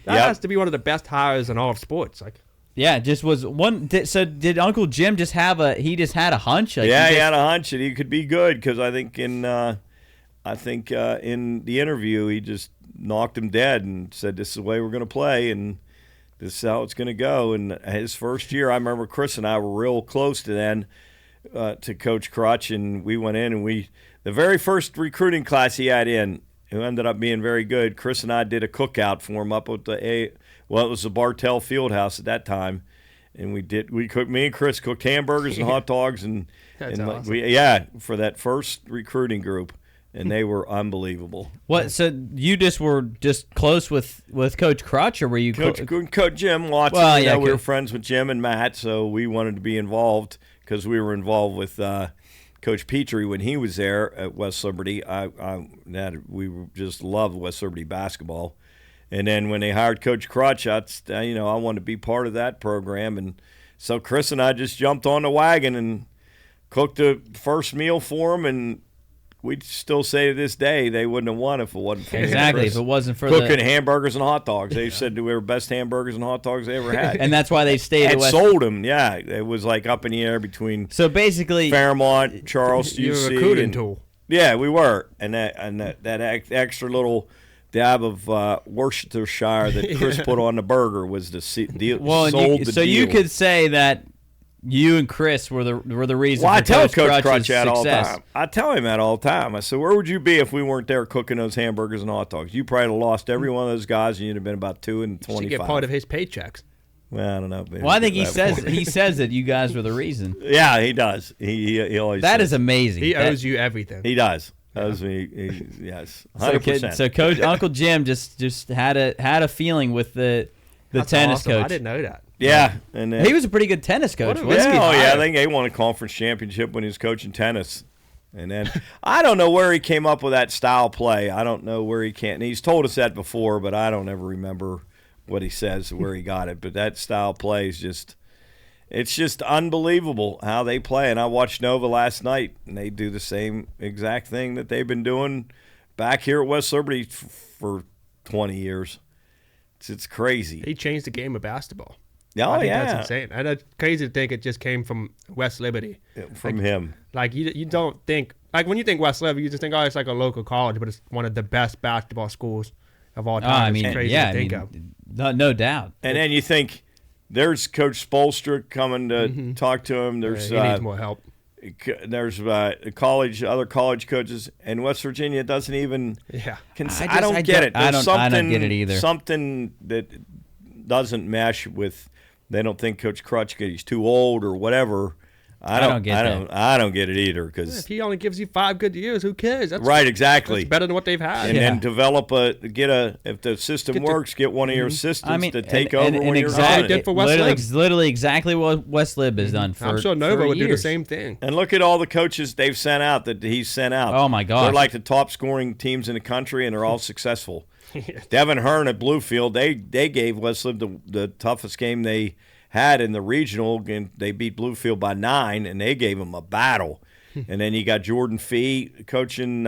That has to be one of the best hires in all of sports. Like, yeah, just was one. So did Uncle Jim just have a? He just had a hunch. Like he had a hunch that he could be good because I think in the interview he just knocked him dead and said, "This is the way we're going to play, and this is how it's going to go." And his first year, I remember Chris and I were real close to Coach Crutch, and we went in and the very first recruiting class he had in, who ended up being very good, Chris and I did a cookout for him up at it was the Bartell Fieldhouse at that time, and me and Chris cooked hamburgers and hot dogs and awesome. for that first recruiting group, and they were unbelievable. What? So you were just close with Coach Crutch, or were you Coach Jim Watson? Well, yeah, we were friends with Jim and Matt, so we wanted to be involved because we were involved with Coach Petrie when he was there at West Liberty. We just loved West Liberty basketball, and then when they hired Coach Crutch, I wanted to be part of that program, and so Chris and I just jumped on the wagon and cooked the first meal for him, and we'd still say to this day they wouldn't have won if it wasn't for exactly Chris if it wasn't for cooking hamburgers and hot dogs. They said they were the best hamburgers and hot dogs they ever had, and that's why they stayed. And sold them. Yeah, it was like up in the air between. So basically, Fairmont, Charles, you're UC, a recruiting tool. Yeah, we were, and that extra little dab of Worcestershire that Chris put on the burger was the deal. Well, deal. You could say that. You and Chris were the reason. Well, for I tell Coach Crutch that all the success. time. I tell him that all the time. I said, "Where would you be if we weren't there cooking those hamburgers and hot dogs? You probably would have lost every one of those guys, and you'd have been about 2 and 25." You should get part of his paychecks. Well, I don't know. Well, I think he says that you guys were the reason. Yeah, he does. He always. That says. is amazing. He owes you everything. He does. Owes me. Yes, 100%. So Coach Uncle Jim just had a feeling with the That's tennis awesome. coach. I didn't know that. Yeah, and He was a pretty good tennis coach. I think they won a conference championship when he was coaching tennis. And then I don't know where he came up with that style play. I don't know where he can't. And he's told us that before, but I don't ever remember what he says where he got it. But that style play is it's just unbelievable how they play. And I watched Nova last night, and they do the same exact thing that they've been doing back here at West Liberty for 20 years. It's crazy. He changed the game of basketball. Oh, I think yeah. that's insane. And it's crazy to think it just came from West Liberty. From him. Like, you don't think, like, when you think West Liberty, you just think, oh, it's like a local college, but it's one of the best basketball schools of all time. It's crazy to think of. No doubt. And then you think, there's Coach Spolstra coming to talk to him. There's he needs more help. There's other college coaches, and West Virginia doesn't even. Yeah, I don't get it. I don't get it either. Something that doesn't mesh with. They don't think Coach Crutch he's too old or whatever. I don't get it either because if he only gives you 5 good years, who cares? That's, right, exactly. That's better than what they've had. And then develop if the system works, get one of your assistants to take over when you're exactly did for West Lib. Literally exactly what West Lib has done for. I'm sure Nova would years. do the same thing. And look at all the coaches they've sent out that he's sent out. Oh my gosh, they're like the top scoring teams in the country, and they're all successful. Devin Hearn at Bluefield, they gave West Lib the toughest game they had in the regional, and they beat Bluefield by 9, and they gave them a battle. And then you got Jordan Fee coaching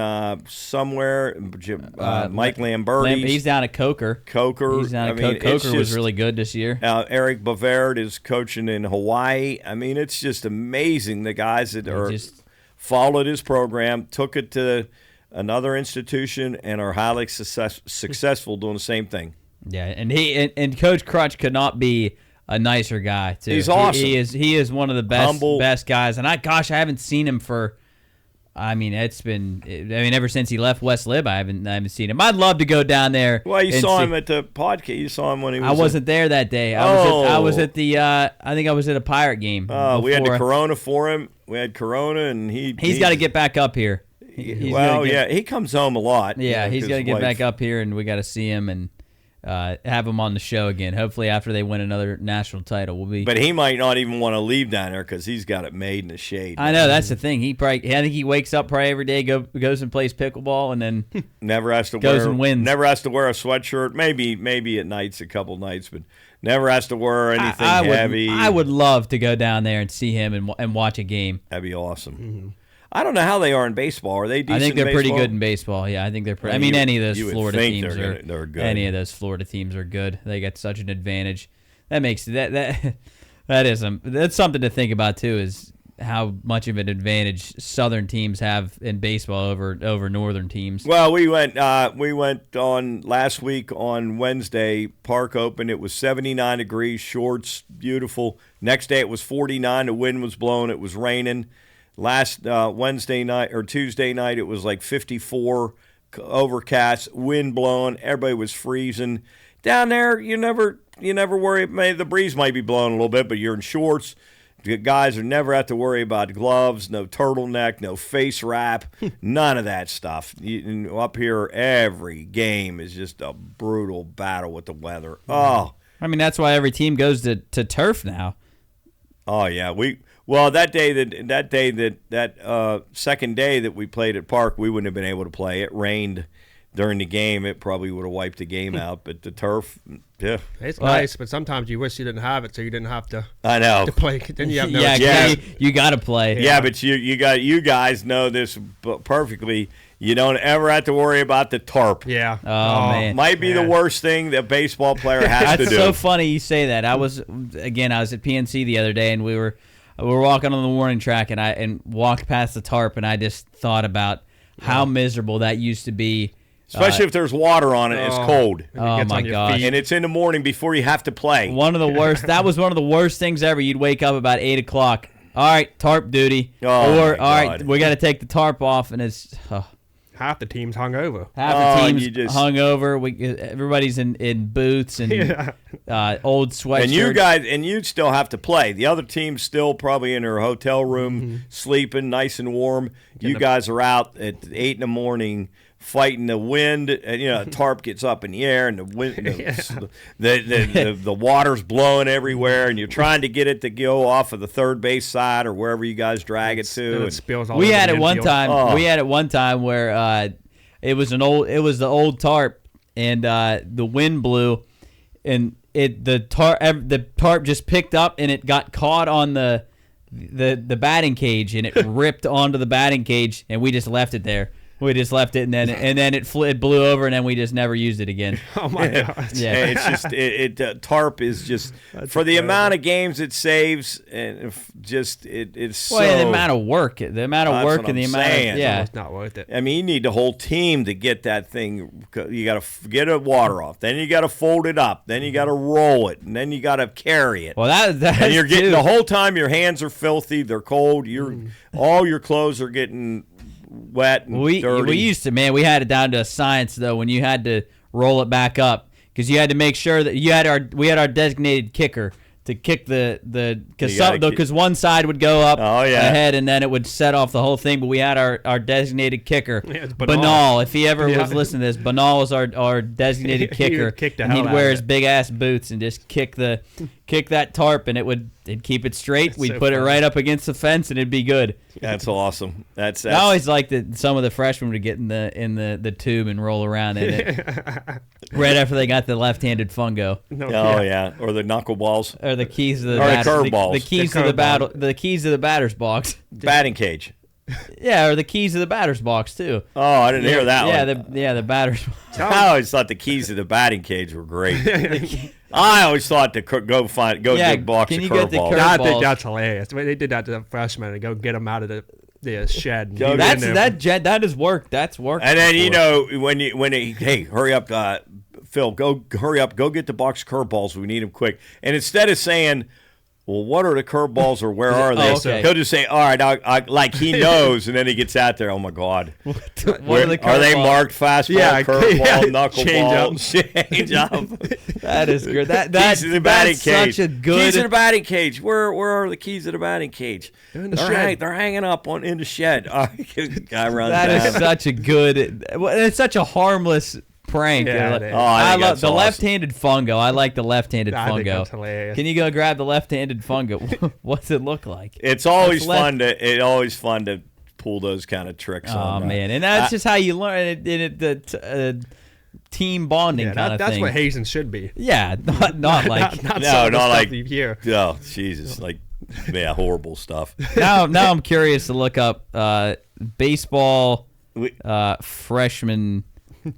somewhere. Mike Lamberti. He's down at Coker. He's down at Coker. Coker was really good this year. Eric Bavard is coaching in Hawaii. I mean, it's just amazing the guys that followed his program, took it to another institution, and are highly successful doing the same thing. Yeah, and Coach Crutch could not be a nicer guy too. He's awesome. He is one of the best guys. And I haven't seen him for I mean, ever since he left West Lib, I haven't seen him. I'd love to go down there. Well, you saw him at the podcast. You saw him when he was. I wasn't there that day. I was at the. I think I was at a Pirate game. We had the Corona for him. We had Corona, and he's got to get back up here. He comes home a lot. Yeah, he's got to get back up here, and we got to see him and have him on the show again. Hopefully, after they win another national title, we'll be. But he might not even want to leave down there because he's got it made in the shade. I know that's the thing. I think he wakes up probably every day, goes and plays pickleball, and then never has to goes and wins. Never has to wear a sweatshirt. Maybe at nights, a couple nights, but never has to wear anything heavy. I would love to go down there and see him and watch a game. That'd be awesome. Mm-hmm. I don't know how they are in baseball. Are they decent? I think they're in pretty good in baseball. Yeah, I think they're pretty. Any of those Florida teams they're good. Any of those Florida teams are good. They got such an advantage. That makes that's something to think about too. Is how much of an advantage Southern teams have in baseball over Northern teams. Well, we went on last week on Wednesday. Park opened. It was 79 degrees, shorts, beautiful. Next day it was 49. The wind was blowing. It was raining. Last Wednesday night or Tuesday night, it was like 54, overcast, wind blowing. Everybody was freezing. Down there, you never worry. The breeze might be blowing a little bit, but you're in shorts. The guys are never have to worry about gloves, no turtleneck, no face wrap, none of that stuff. Up here, every game is just a brutal battle with the weather. Oh, I mean that's why every team goes to turf now. Oh yeah, that second day that we played at Park, we wouldn't have been able to play. It rained during the game. It probably would have wiped the game out. But the turf, yeah, it's nice. But sometimes you wish you didn't have it, so you didn't have to. I know. To play. Then you have no. You got to play. Yeah, but you guys know this perfectly. You don't ever have to worry about the tarp. Yeah. Oh man. Might be the worst thing that a baseball player has to do. That's so funny you say that. I was at PNC the other day, and we were walking on the warning track, and walked past the tarp, and I just thought about how miserable that used to be. Especially if there's water on it, it's cold. Oh my gosh! And it's in the morning before you have to play. One of the worst. That was one of the worst things ever. You'd wake up about 8 o'clock. All right, tarp duty. All right, we got to take the tarp off, and it's. Half the team's hungover. Half the team's hungover. Everybody's in boots and old sweatshirts. And you still have to play. The other team's still probably in their hotel room, sleeping nice and warm. You guys are out at 8 in the morning fighting the wind. And, the tarp gets up in the air, and the wind, the water's blowing everywhere, and you're trying to get it to go off of the third base side or wherever you guys drag it to. And it spills all we over had the it one infield. time. We had it one time where it was the old tarp, and the wind blew, and the tarp just picked up, and it got caught on the batting cage, and it ripped onto the batting cage, and we just left it there. We just left it, and then it blew over, and then we just never used it again. Oh my God! Yeah, it's just tarp is just for the amount of games it saves, and it's so. Well, the amount of work, and the amount of it's not worth it. I mean, you need the whole team to get that thing. You got to get the water off, then you got to fold it up, then you got to roll it, and then you got to carry it. Well, that's and you're getting the whole time. Your hands are filthy; they're cold. All your clothes are getting wet and dirty. We used to, man, we had it down to a science though when you had to roll it back up because you had to make sure that we had our designated kicker to kick because one side would go up ahead and then it would set off the whole thing, but we had our designated kicker. Banal, if he ever was listening to this, Banal was our designated kicker. And he'd wear his big ass boots and just kick that tarp, and it'd keep it straight. We'd put it right up against the fence, and it'd be good. That's awesome. That's I always liked that some of the freshmen would get in the tube and roll around in it right after they got the left-handed fungo. Or the knuckleballs, or the keys to the curveballs. The keys to the battle. The keys to the batter's box. Batting cage. Yeah, or the keys to the batter's box too. Oh, I didn't hear that one. The batter's box. I always thought the keys to the batting cage were great. I always thought to go dig box of curveballs. I think that's hilarious. They did that to the freshmen and go get them out of the shed. That is work. That's work. And then hey, hurry up, Phil, hurry up, go get the box of curveballs. We need them quick. And instead of saying, well, what are the curveballs or where are they? Oh, okay. He'll just say, all right, like he knows, and then he gets out there. Oh my God, What Where, are they curveballs? marked fastball, curveball, knuckleball, change up? That is good. Keys to the batting that's cage. such a good. Keys to the batting cage. Where are the keys to the batting cage? They're in the shed. They're hanging up in the shed. All right, guy runs That down. is such a good. It's such a harmless prank. Yeah, Like, it is. Oh, I I think love that's the awesome. left-handed fungo. I like the left-handed I think fungo. that's hilarious. Can you go grab the left-handed fungo? What's it look like? It's always That's left- fun to pull those kind of tricks Oh on. man, and that's just how you learn it. The team bonding Yeah, kind of that's thing. what hazing should be. Yeah, not like not No, some of the not stuff like- you hear. Oh, Jesus, like horrible stuff. now I'm curious to look up baseball We- freshman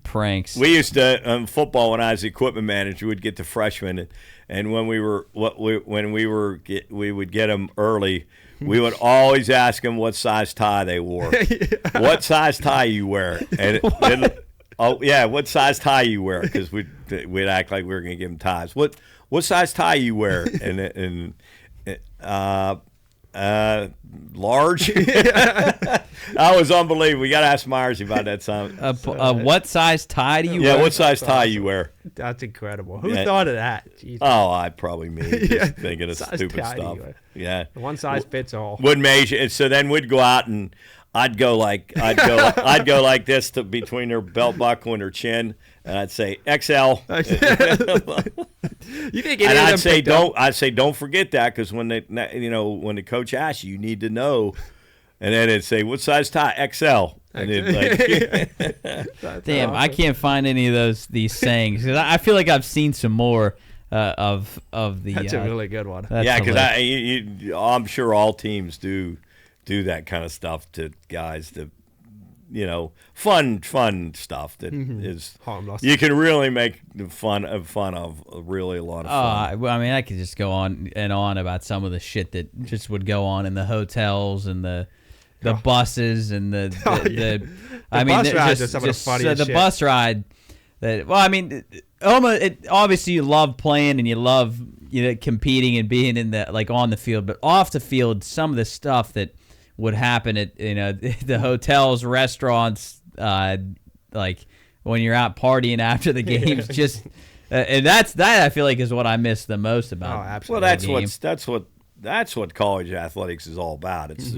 pranks. We used to football when I was the equipment manager. We'd get the freshmen, and when we would get them early. We would always ask them what size tie they wore. What size tie you wear? And what size tie you wear? Because we'd act like we were going to give them ties. What size tie you wear? And large. That was unbelievable. We got to ask Myers about that time. What size tie do you Yeah, wear? what size tie you wear? That's incredible. Who Yeah. thought of that? Jesus. Oh, I probably me just Yeah. thinking of Size stupid tie stuff. you wear. Yeah, One size fits all. would measure. And so then we'd go out and I'd go like this to between their belt buckle and their chin, and I'd say XL. You think any And of them I'd say picked up? don't forget that, because when when the coach asks you, you need to know. And then it'd say, what size tie? XL. And then That's Damn, I awesome. can't find any of these sayings 'cause I feel like I've seen some more of the. That's a really good one. that's yeah, because hilarious. I'm sure all teams do that kind of stuff to guys to, fun stuff that is Harmless. you can really make fun of really a lot of fun. Well, I mean, I could just go on and on about some of the shit that just would go on in the hotels and the buses and the I mean, bus rides just, are some of the just, funniest the shit. bus ride. I mean, obviously you love playing and you love competing and being in on the field, but off the field, some of the stuff that would happen at the hotels, restaurants, like when you're out partying after the games, just and that I feel like is what I miss the most about. Oh, absolutely. Well, that's what college athletics is all about. It's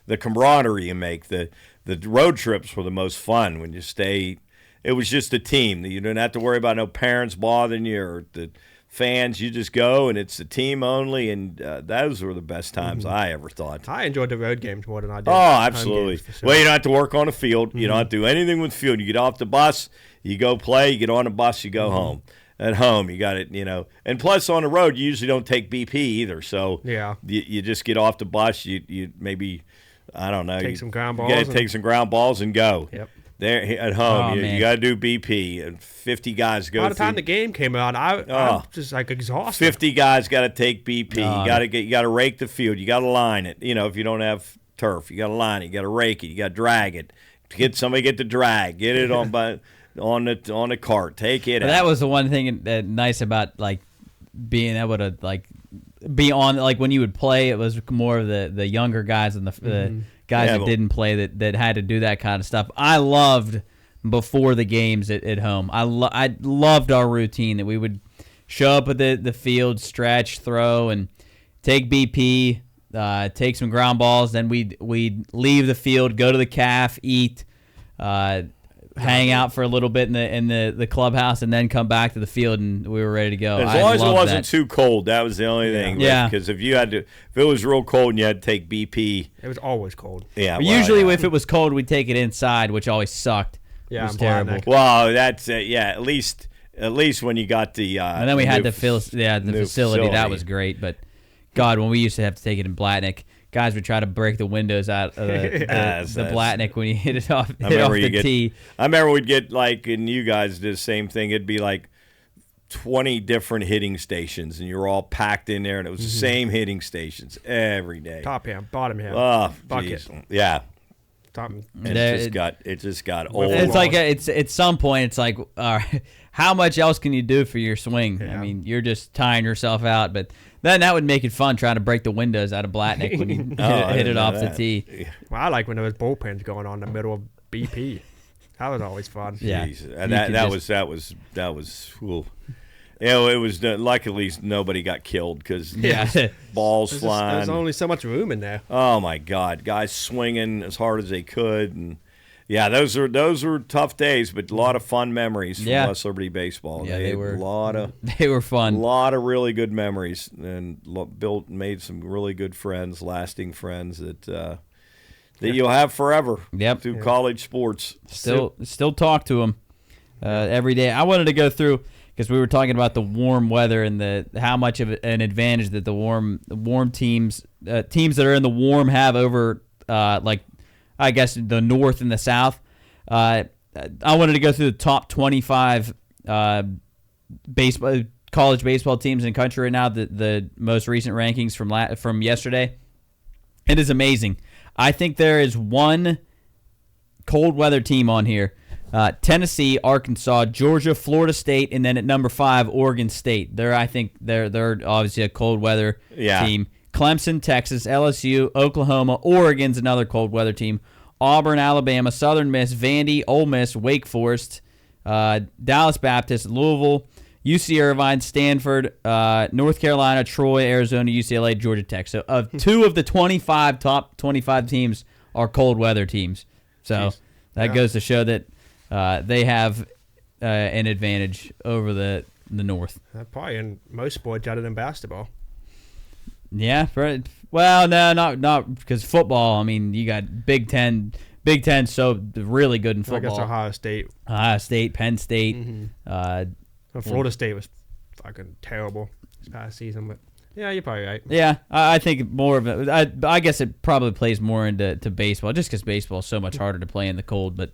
the camaraderie you make. The road trips were the most fun when you stay. It was just a team. You didn't have to worry about no parents bothering you or the fans. You just go, and it's a team only, and those were the best times I ever thought. I enjoyed the road games more than I did. Oh, home absolutely. games, for sure. Well, you don't have to work on the field. You don't have to do anything with the field. You get off the bus, you go play, you get on the bus, you go home. At home, you got it, and plus on the road, you usually don't take BP either. So Yeah. you just get off the bus, you maybe, I don't know. Take some ground You got balls to take some ground balls and go. Yep. There at home, Oh, you man. got to do BP, and 50 guys go By the time through. the game came out, I'm just like exhausted. 50 guys got to take BP. Oh, You got to rake the field. You got to line it. If you don't have turf, you got to line it. You got to rake it. You got to drag it. Get the drag. Get it on the cart. Take it. But out. that was the one thing nice about being able to be on when you would play. It was more of the younger guys and the guys Yeah, that but- didn't play that had to do that kind of stuff. I loved before the games at home. I loved our routine that we would show up at the field, stretch, throw, and take BP, take some ground balls. Then we'd leave the field, go to the calf, eat. Hang out for a little bit in the clubhouse, and then come back to the field, and we were ready to go. As I long as it loved wasn't that. too cold, that was the only thing. Yeah. Because if it was real cold and you had to take BP, It was always cold. yeah. But well, usually, yeah. if it was cold, we'd take it inside, which always sucked. Yeah, it was I'm terrible. glad that- Well, that's At least when you got the. And then we had new the new facility. That was great. But God, when we used to have to take it in Blatnick, guys would try to break the windows out of the Blatnick when you hit it off the tee. I remember we'd get and you guys did the same thing. It'd be 20 different hitting stations, and you're all packed in there, and it was the same hitting stations every day. Top ham, bottom ham, Oh, bucket. geez. Yeah. Top. And it just got old. It's it's at some point it's all right, how much else can you do for your swing? Yeah. I mean, you're just tying yourself out, but That would make it fun trying to break the windows out of Blatnick when you hit it off the tee. Well, I like when there was bullpens going on in the middle of BP. That was always fun. Yeah, and that was cool. You know, it was luckily nobody got killed because balls flying. There's only so much room in there. Oh my God, guys swinging as hard as they could, and yeah, those were tough days, but a lot of fun memories from West Liberty baseball. Yeah, they were they were fun. A lot of really good memories, and made some really good friends, lasting friends that you'll have forever. Yep. Through college sports. Still talk to them every day. I wanted to go through, because we were talking about the warm weather and how much of an advantage that the warm teams that are in the warm have over I guess the North and the South. I wanted to go through the top 25 college baseball teams in the country right now. The most recent rankings from yesterday. It is amazing. I think there is one cold weather team on here. Tennessee, Arkansas, Georgia, Florida State, and then at number 5, Oregon State. They're obviously a cold weather team. Clemson, Texas, LSU, Oklahoma, Oregon's another cold weather team. Auburn, Alabama, Southern Miss, Vandy, Ole Miss, Wake Forest, Dallas Baptist, Louisville, UC Irvine, Stanford, North Carolina, Troy, Arizona, UCLA, Georgia Tech. So 2 of the top 25 teams are cold weather teams. So that goes to show that they have an advantage over the North. Probably in most sports other than basketball. Yeah, right. Well, no, not because football. I mean, you got Big Ten, so really good in football. I guess Ohio State, Penn State. Mm-hmm. Florida State was fucking terrible this past season, but yeah, you're probably right. Yeah, I think more of it. I guess it probably plays more into baseball, just because baseball is so much harder to play in the cold. But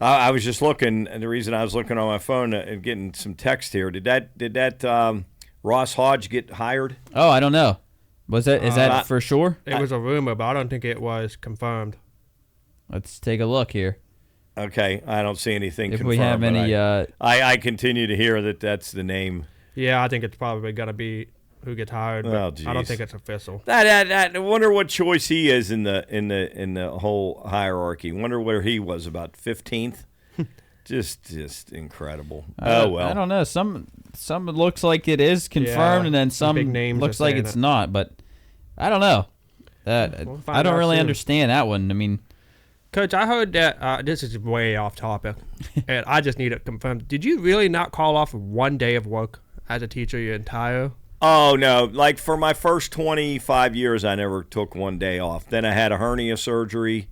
I was just looking, and the reason I was looking on my phone and getting some text here. Did that Ross Hodge get hired? Oh, I don't know. Is that for sure? It was a rumor, but I don't think it was confirmed. Let's take a look here. Okay, I don't see anything if confirmed. We have any, I continue to hear that that's the name. Yeah, I think it's probably gonna be who gets hired. But I don't think it's official. I wonder what choice he is in the whole hierarchy. Wonder where he was, about 15th. Just incredible. Oh well. I don't know. Some looks like it is confirmed, and then some looks like it's not. But I don't know. I don't really understand that one. I mean, Coach, I heard that this is way off topic, and I just need it confirmed. Did you really not call off one day of work as a teacher your entire? Oh no! Like for my first 25 years, I never took one day off. Then I had a hernia surgery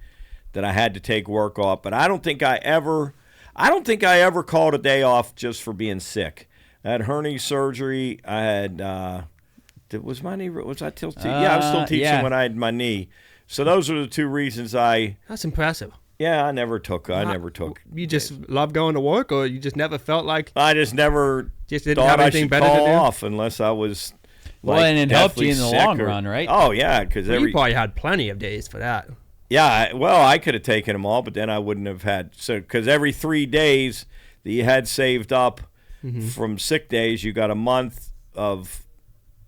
that I had to take work off. But I don't think I ever called a day off just for being sick. I had hernia surgery. I had was I still teaching? Yeah, I was still teaching when I had my knee. So those are the 2 reasons That's impressive. Yeah, I never took. You just love going to work, or you just never felt like? I just never didn't thought have I anything should better call to do? off unless I was. Well, and it helped you in the long run, right? Oh yeah, because you probably had plenty of days for that. Yeah, I could have taken them all, but then I wouldn't have had. So because every 3 days that you had saved up from sick days, you got a month of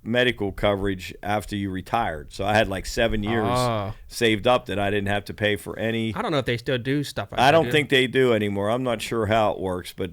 medical coverage after you retired. So I had like 7 years saved up that I didn't have to pay for any. I don't know if they still do stuff like that. I don't think they do anymore. I'm not sure how it works, but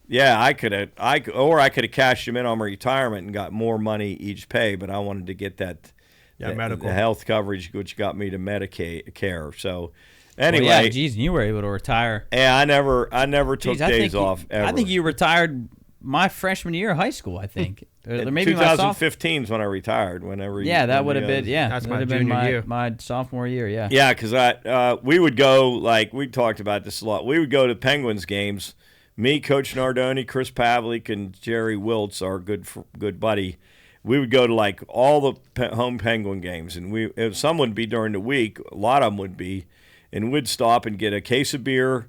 yeah, I could have cashed them in on my retirement and got more money each pay, but I wanted to get that medical the health coverage, which got me to Medicare. So anyway, well, yeah, geez, you were able to retire. Yeah, I never took days off ever. I think you retired my freshman year of high school, I think. Or maybe 2015 is when I retired. That would have been that's my junior year. My sophomore year. Yeah. Yeah, because we would go, like we talked about this a lot. We would go to Penguins games. Me, Coach Nardoni, Chris Pavlik, and Jerry Wiltz, our good buddy. We would go to like all the home Penguin games, and some would be during the week. A lot of them would be, and we'd stop and get a case of beer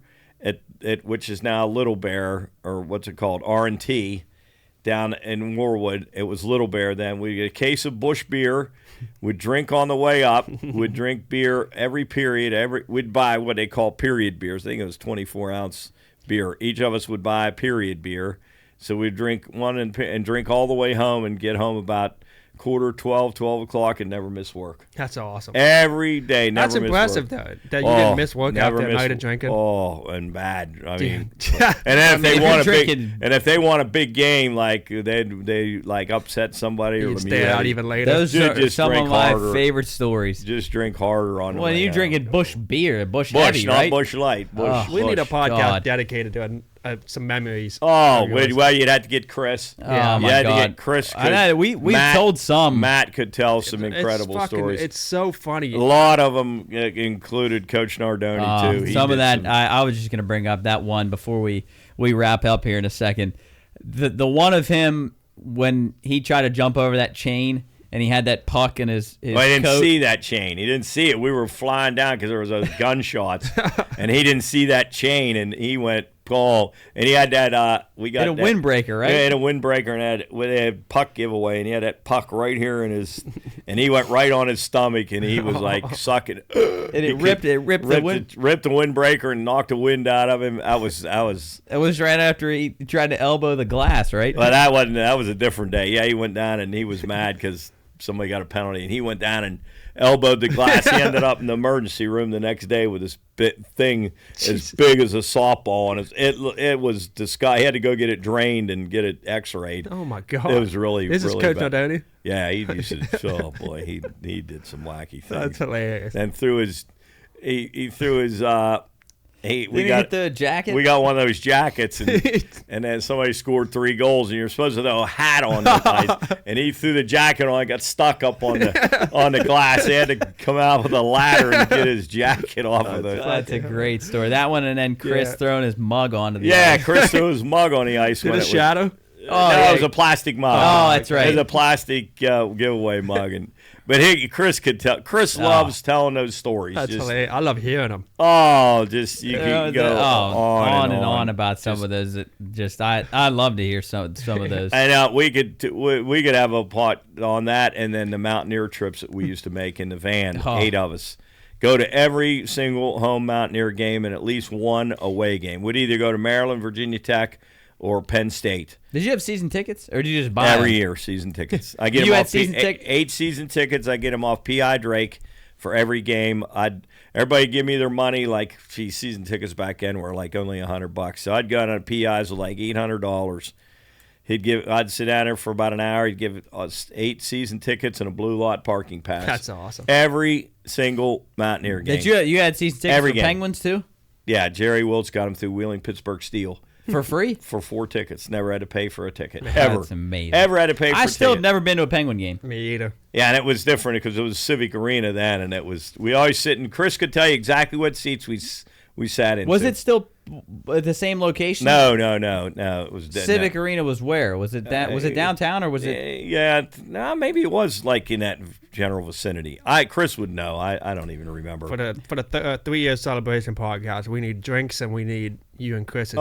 at which is now Little Bear, or what's it called, R&T, down in Warwood. It was Little Bear then. We'd get a case of Busch beer. We'd drink on the way up. We'd drink beer every period. We'd buy what they call period beers. I think it was 24-ounce beer. Each of us would buy a period beer. So we'd drink one and drink all the way home and get home about quarter, 12 o'clock, and never miss work. That's awesome. Every day, never That's miss impressive, work. though, that you didn't miss work after a night of drinking. Oh, and bad. I mean, Dude. and then if they want a big game, like they like upset somebody or stay out even later. Those are just some of drink my harder. favorite stories. Just drink harder on. Well, you drinking Bush beer, Bush heavy, not right? Bush Light. Bush. We need a podcast God. dedicated to some memories. Oh, of yours. well, you'd have to get Chris. Oh, you my had God. to get Chris. I know, we've told some. Matt could tell some incredible stories. It's so funny. A lot of them included Coach Nardoni too. Some of that, I was just going to bring up that one before we wrap up here in a second. The one of him when he tried to jump over that chain and he had that puck in his Well, he didn't coat. see that chain. He didn't see it. We were flying down because there was those gunshots, and he didn't see that chain, and he went goal. And he had that. We got Had a windbreaker, right? Yeah, he had a windbreaker, and they had puck giveaway, and he had that puck right here in his, and he went right on his stomach, and he was like sucking. And it ripped the windbreaker and knocked the wind out of him. That was. It was right after he tried to elbow the glass, right? Well, that was a different day. Yeah, he went down and he was mad because somebody got a penalty, and he went down and elbowed the glass. He ended up in the emergency room the next day with this thing as big as a softball, and it was disgusting. He had to go get it drained and get it X-rayed. Oh my God! It was really This is really Coach bad. Nardoni? Yeah, he used to. Oh boy, he did some wacky things. That's hilarious. And threw his. He threw his. We Did he get the jacket? We got one of those jackets, and then somebody scored 3 goals, and you're supposed to throw a hat on the ice, and he threw the jacket on, got stuck up on the glass. He had to come out with a ladder and get his jacket off of it. That's a great story. That one, and then Chris throwing his mug onto the ice. Chris threw his mug on the ice. Did a shadow? It was a plastic mug. Oh, that's right. It was a plastic giveaway mug, but Chris could tell. Chris loves telling those stories. That's hilarious. I love hearing them. Oh, just you can go on and on about some of those. I love to hear some of those. And we could have a pot on that, and then the Mountaineer trips that we used to make in the van. 8 of us go to every single home Mountaineer game and at least one away game. We'd either go to Maryland, Virginia Tech, or Penn State. Did you have season tickets, or did you just buy every them? year season tickets? I get You them had off season tickets? 8 season tickets. I get them off P.I. Drake for every game. Everybody give me their money. Like, season tickets back then were like only $100. So I'd go on P.I.'s with like $800. I'd sit down there for about an hour. He'd give us 8 season tickets and a blue lot parking pass. That's awesome. Every single Mountaineer game. Did you had season tickets Every for game. Penguins too? Yeah, Jerry Wiltz got them through Wheeling Pittsburgh Steel. For free? For 4 tickets. Never had to pay for a ticket. Ever. That's amazing. Ever had to pay for a ticket. I still have never been to a Penguin game. Me either. Yeah, and it was different because it was Civic Arena then, and we always sit, and Chris could tell you exactly what seats we sat in. Was it still at the same location? No. It was Civic Arena was where? Was it was it downtown or was it? Yeah, no, maybe it was like in that general vicinity. Chris would know. I don't even remember. For the 3-year celebration podcast, we need drinks and we need you and Chris.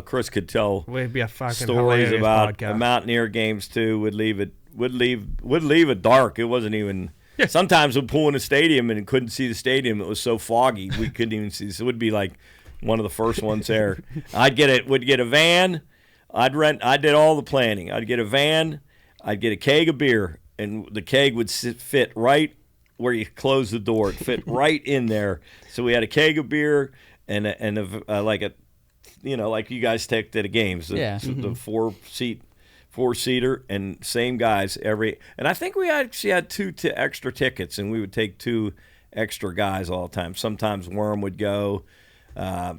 Chris could tell We'd be a fucking stories hilarious about podcast. Mountaineer games too. Would leave it dark. It wasn't even. Yeah. Sometimes we'd pull in the stadium and couldn't see the stadium. It was so foggy we couldn't even see. So it would be like one of the first ones there. Would get a van. I did all the planning. I'd get a van. I'd get a keg of beer, and the keg would fit right where you close the door. It fit right in there. So we had a keg of beer and like you guys take to the games. The 4-seater and same guys and I think we actually had 2 extra tickets, and we would take 2 extra guys all the time. Sometimes Worm would go. I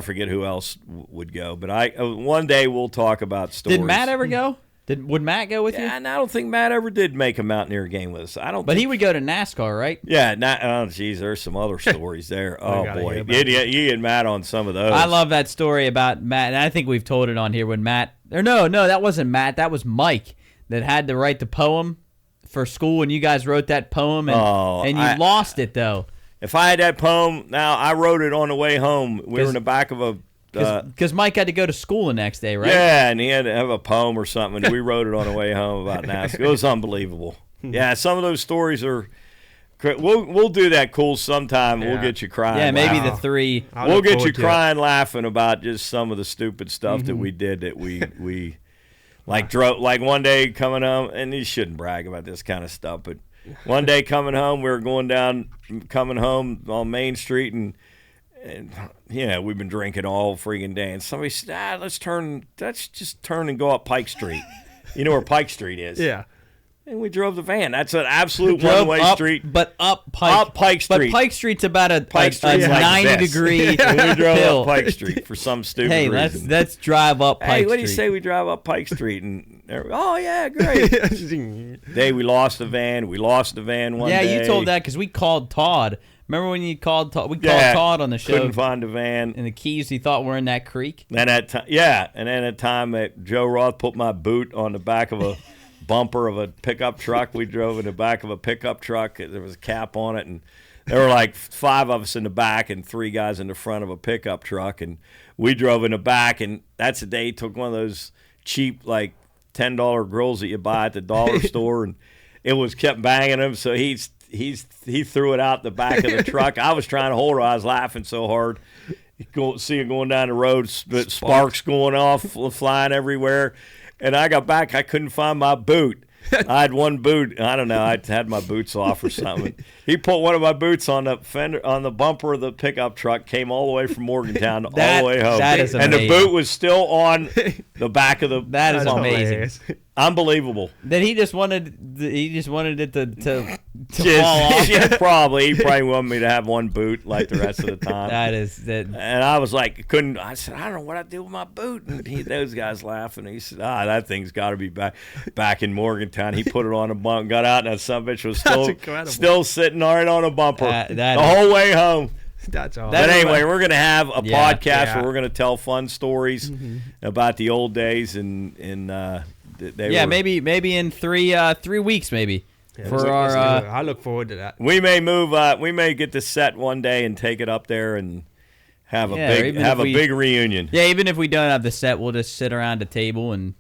forget who else would go, but one day we'll talk about stories. Did Matt ever go? Would Matt go with you? And I don't think Matt ever did make a Mountaineer game with us. But he would go to NASCAR, right? Yeah. There's some other stories there. Oh boy, you get Matt on some of those. I love that story about Matt, and I think we've told it on here when Matt. Or no, that wasn't Matt. That was Mike that had to write the poem for school, and you guys wrote that poem, and you lost it though. If I had that poem, now I wrote it on the way home. We were in the back of a. Because Mike had to go to school the next day, right? Yeah, and he had to have a poem or something, and we wrote it on the way home about NASCAR. It was unbelievable. Yeah, some of those stories are. We'll do that cool sometime. Yeah. We'll get you crying. Yeah, maybe the 3. We'll get you crying, laughing about just some of the stupid stuff that we did. That we Like one day coming home, and you shouldn't brag about this kind of stuff, but one day coming home, we were coming home on Main Street, and we've been drinking all freaking day, and somebody said, let's just turn and go up Pike Street. You know where Pike Street is? Yeah. And we drove the van. That's an absolute one-way street. But up Pike Street. But Pike Street's about a Pike Street's like 90-degree And we drove hill. up Pike Street for some stupid reason. let's drive up Pike Street. Hey, what do you say we drive up Pike Street? And oh, yeah, great. We lost the van. We lost the van one day. Yeah, you told that because we called Todd. Remember when you called Todd? We called Todd on the show. Couldn't find the van. And the keys he thought were in that creek. And at time that Joe Roth put my boot on the back of a bumper of a pickup truck. We drove in the back of a pickup truck. There was a cap on it, and there were like 5 of us in the back and 3 guys in the front of a pickup truck, and we drove in the back. And that's the day he took one of those cheap like $10 grills that you buy at the dollar store, and it was kept banging him. So he threw it out the back of the truck. I was trying to hold it. I was laughing so hard. See it going down the road, sparks going off, flying everywhere. And I got back, I couldn't find my boot. I had one boot. I don't know. I had my boots off or something. He put one of my boots on the fender, on the bumper of the pickup truck. Came all the way from Morgantown all the way home. That is amazing. And the boot was still on the back of the. That is amazing. Hilarious. Unbelievable. Then he just wanted it to fall off. Yeah, probably. He probably wanted me to have one boot like the rest of the time. That. And I was like, I said, I don't know what I do with my boot. And those guys laughing. He said, that thing's got to be back in Morgantown. He put it on a bump, got out, and that son of a bitch was still sitting right on a bumper the whole way home. That's all. But anyway, we're going to have a podcast where we're going to tell fun stories about the old days and maybe in 3 weeks maybe. Yeah, for our I look forward to that. We may move we may get the set one day and take it up there and have a big reunion. Yeah, even if we don't have the set, we'll just sit around a table and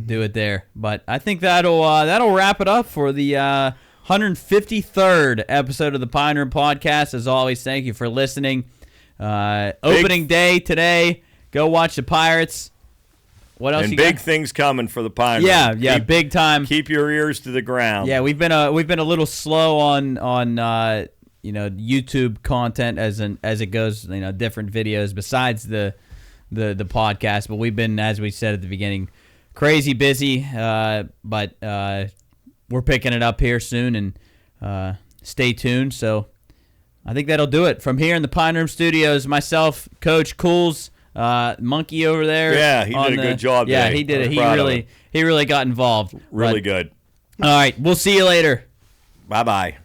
do it there. But I think that'll wrap it up for the 153rd episode of the Pine Room Podcast. As always, thank you for listening. Opening day today. Go watch the Pirates. What else? And you big got? things coming for the Pine Room. Yeah, big time. Keep your ears to the ground. Yeah, we've been a little slow on YouTube content as it goes, different videos besides the podcast. But we've been, as we said at the beginning, crazy busy. But we're picking it up here soon, and stay tuned. So I think that'll do it from here in the Pine Room Studios. Myself, Coach Cools. Monkey over there. Yeah, he did a good job. Yeah, today. he did it. He really got involved. Really good. All right, we'll see you later. Bye-bye.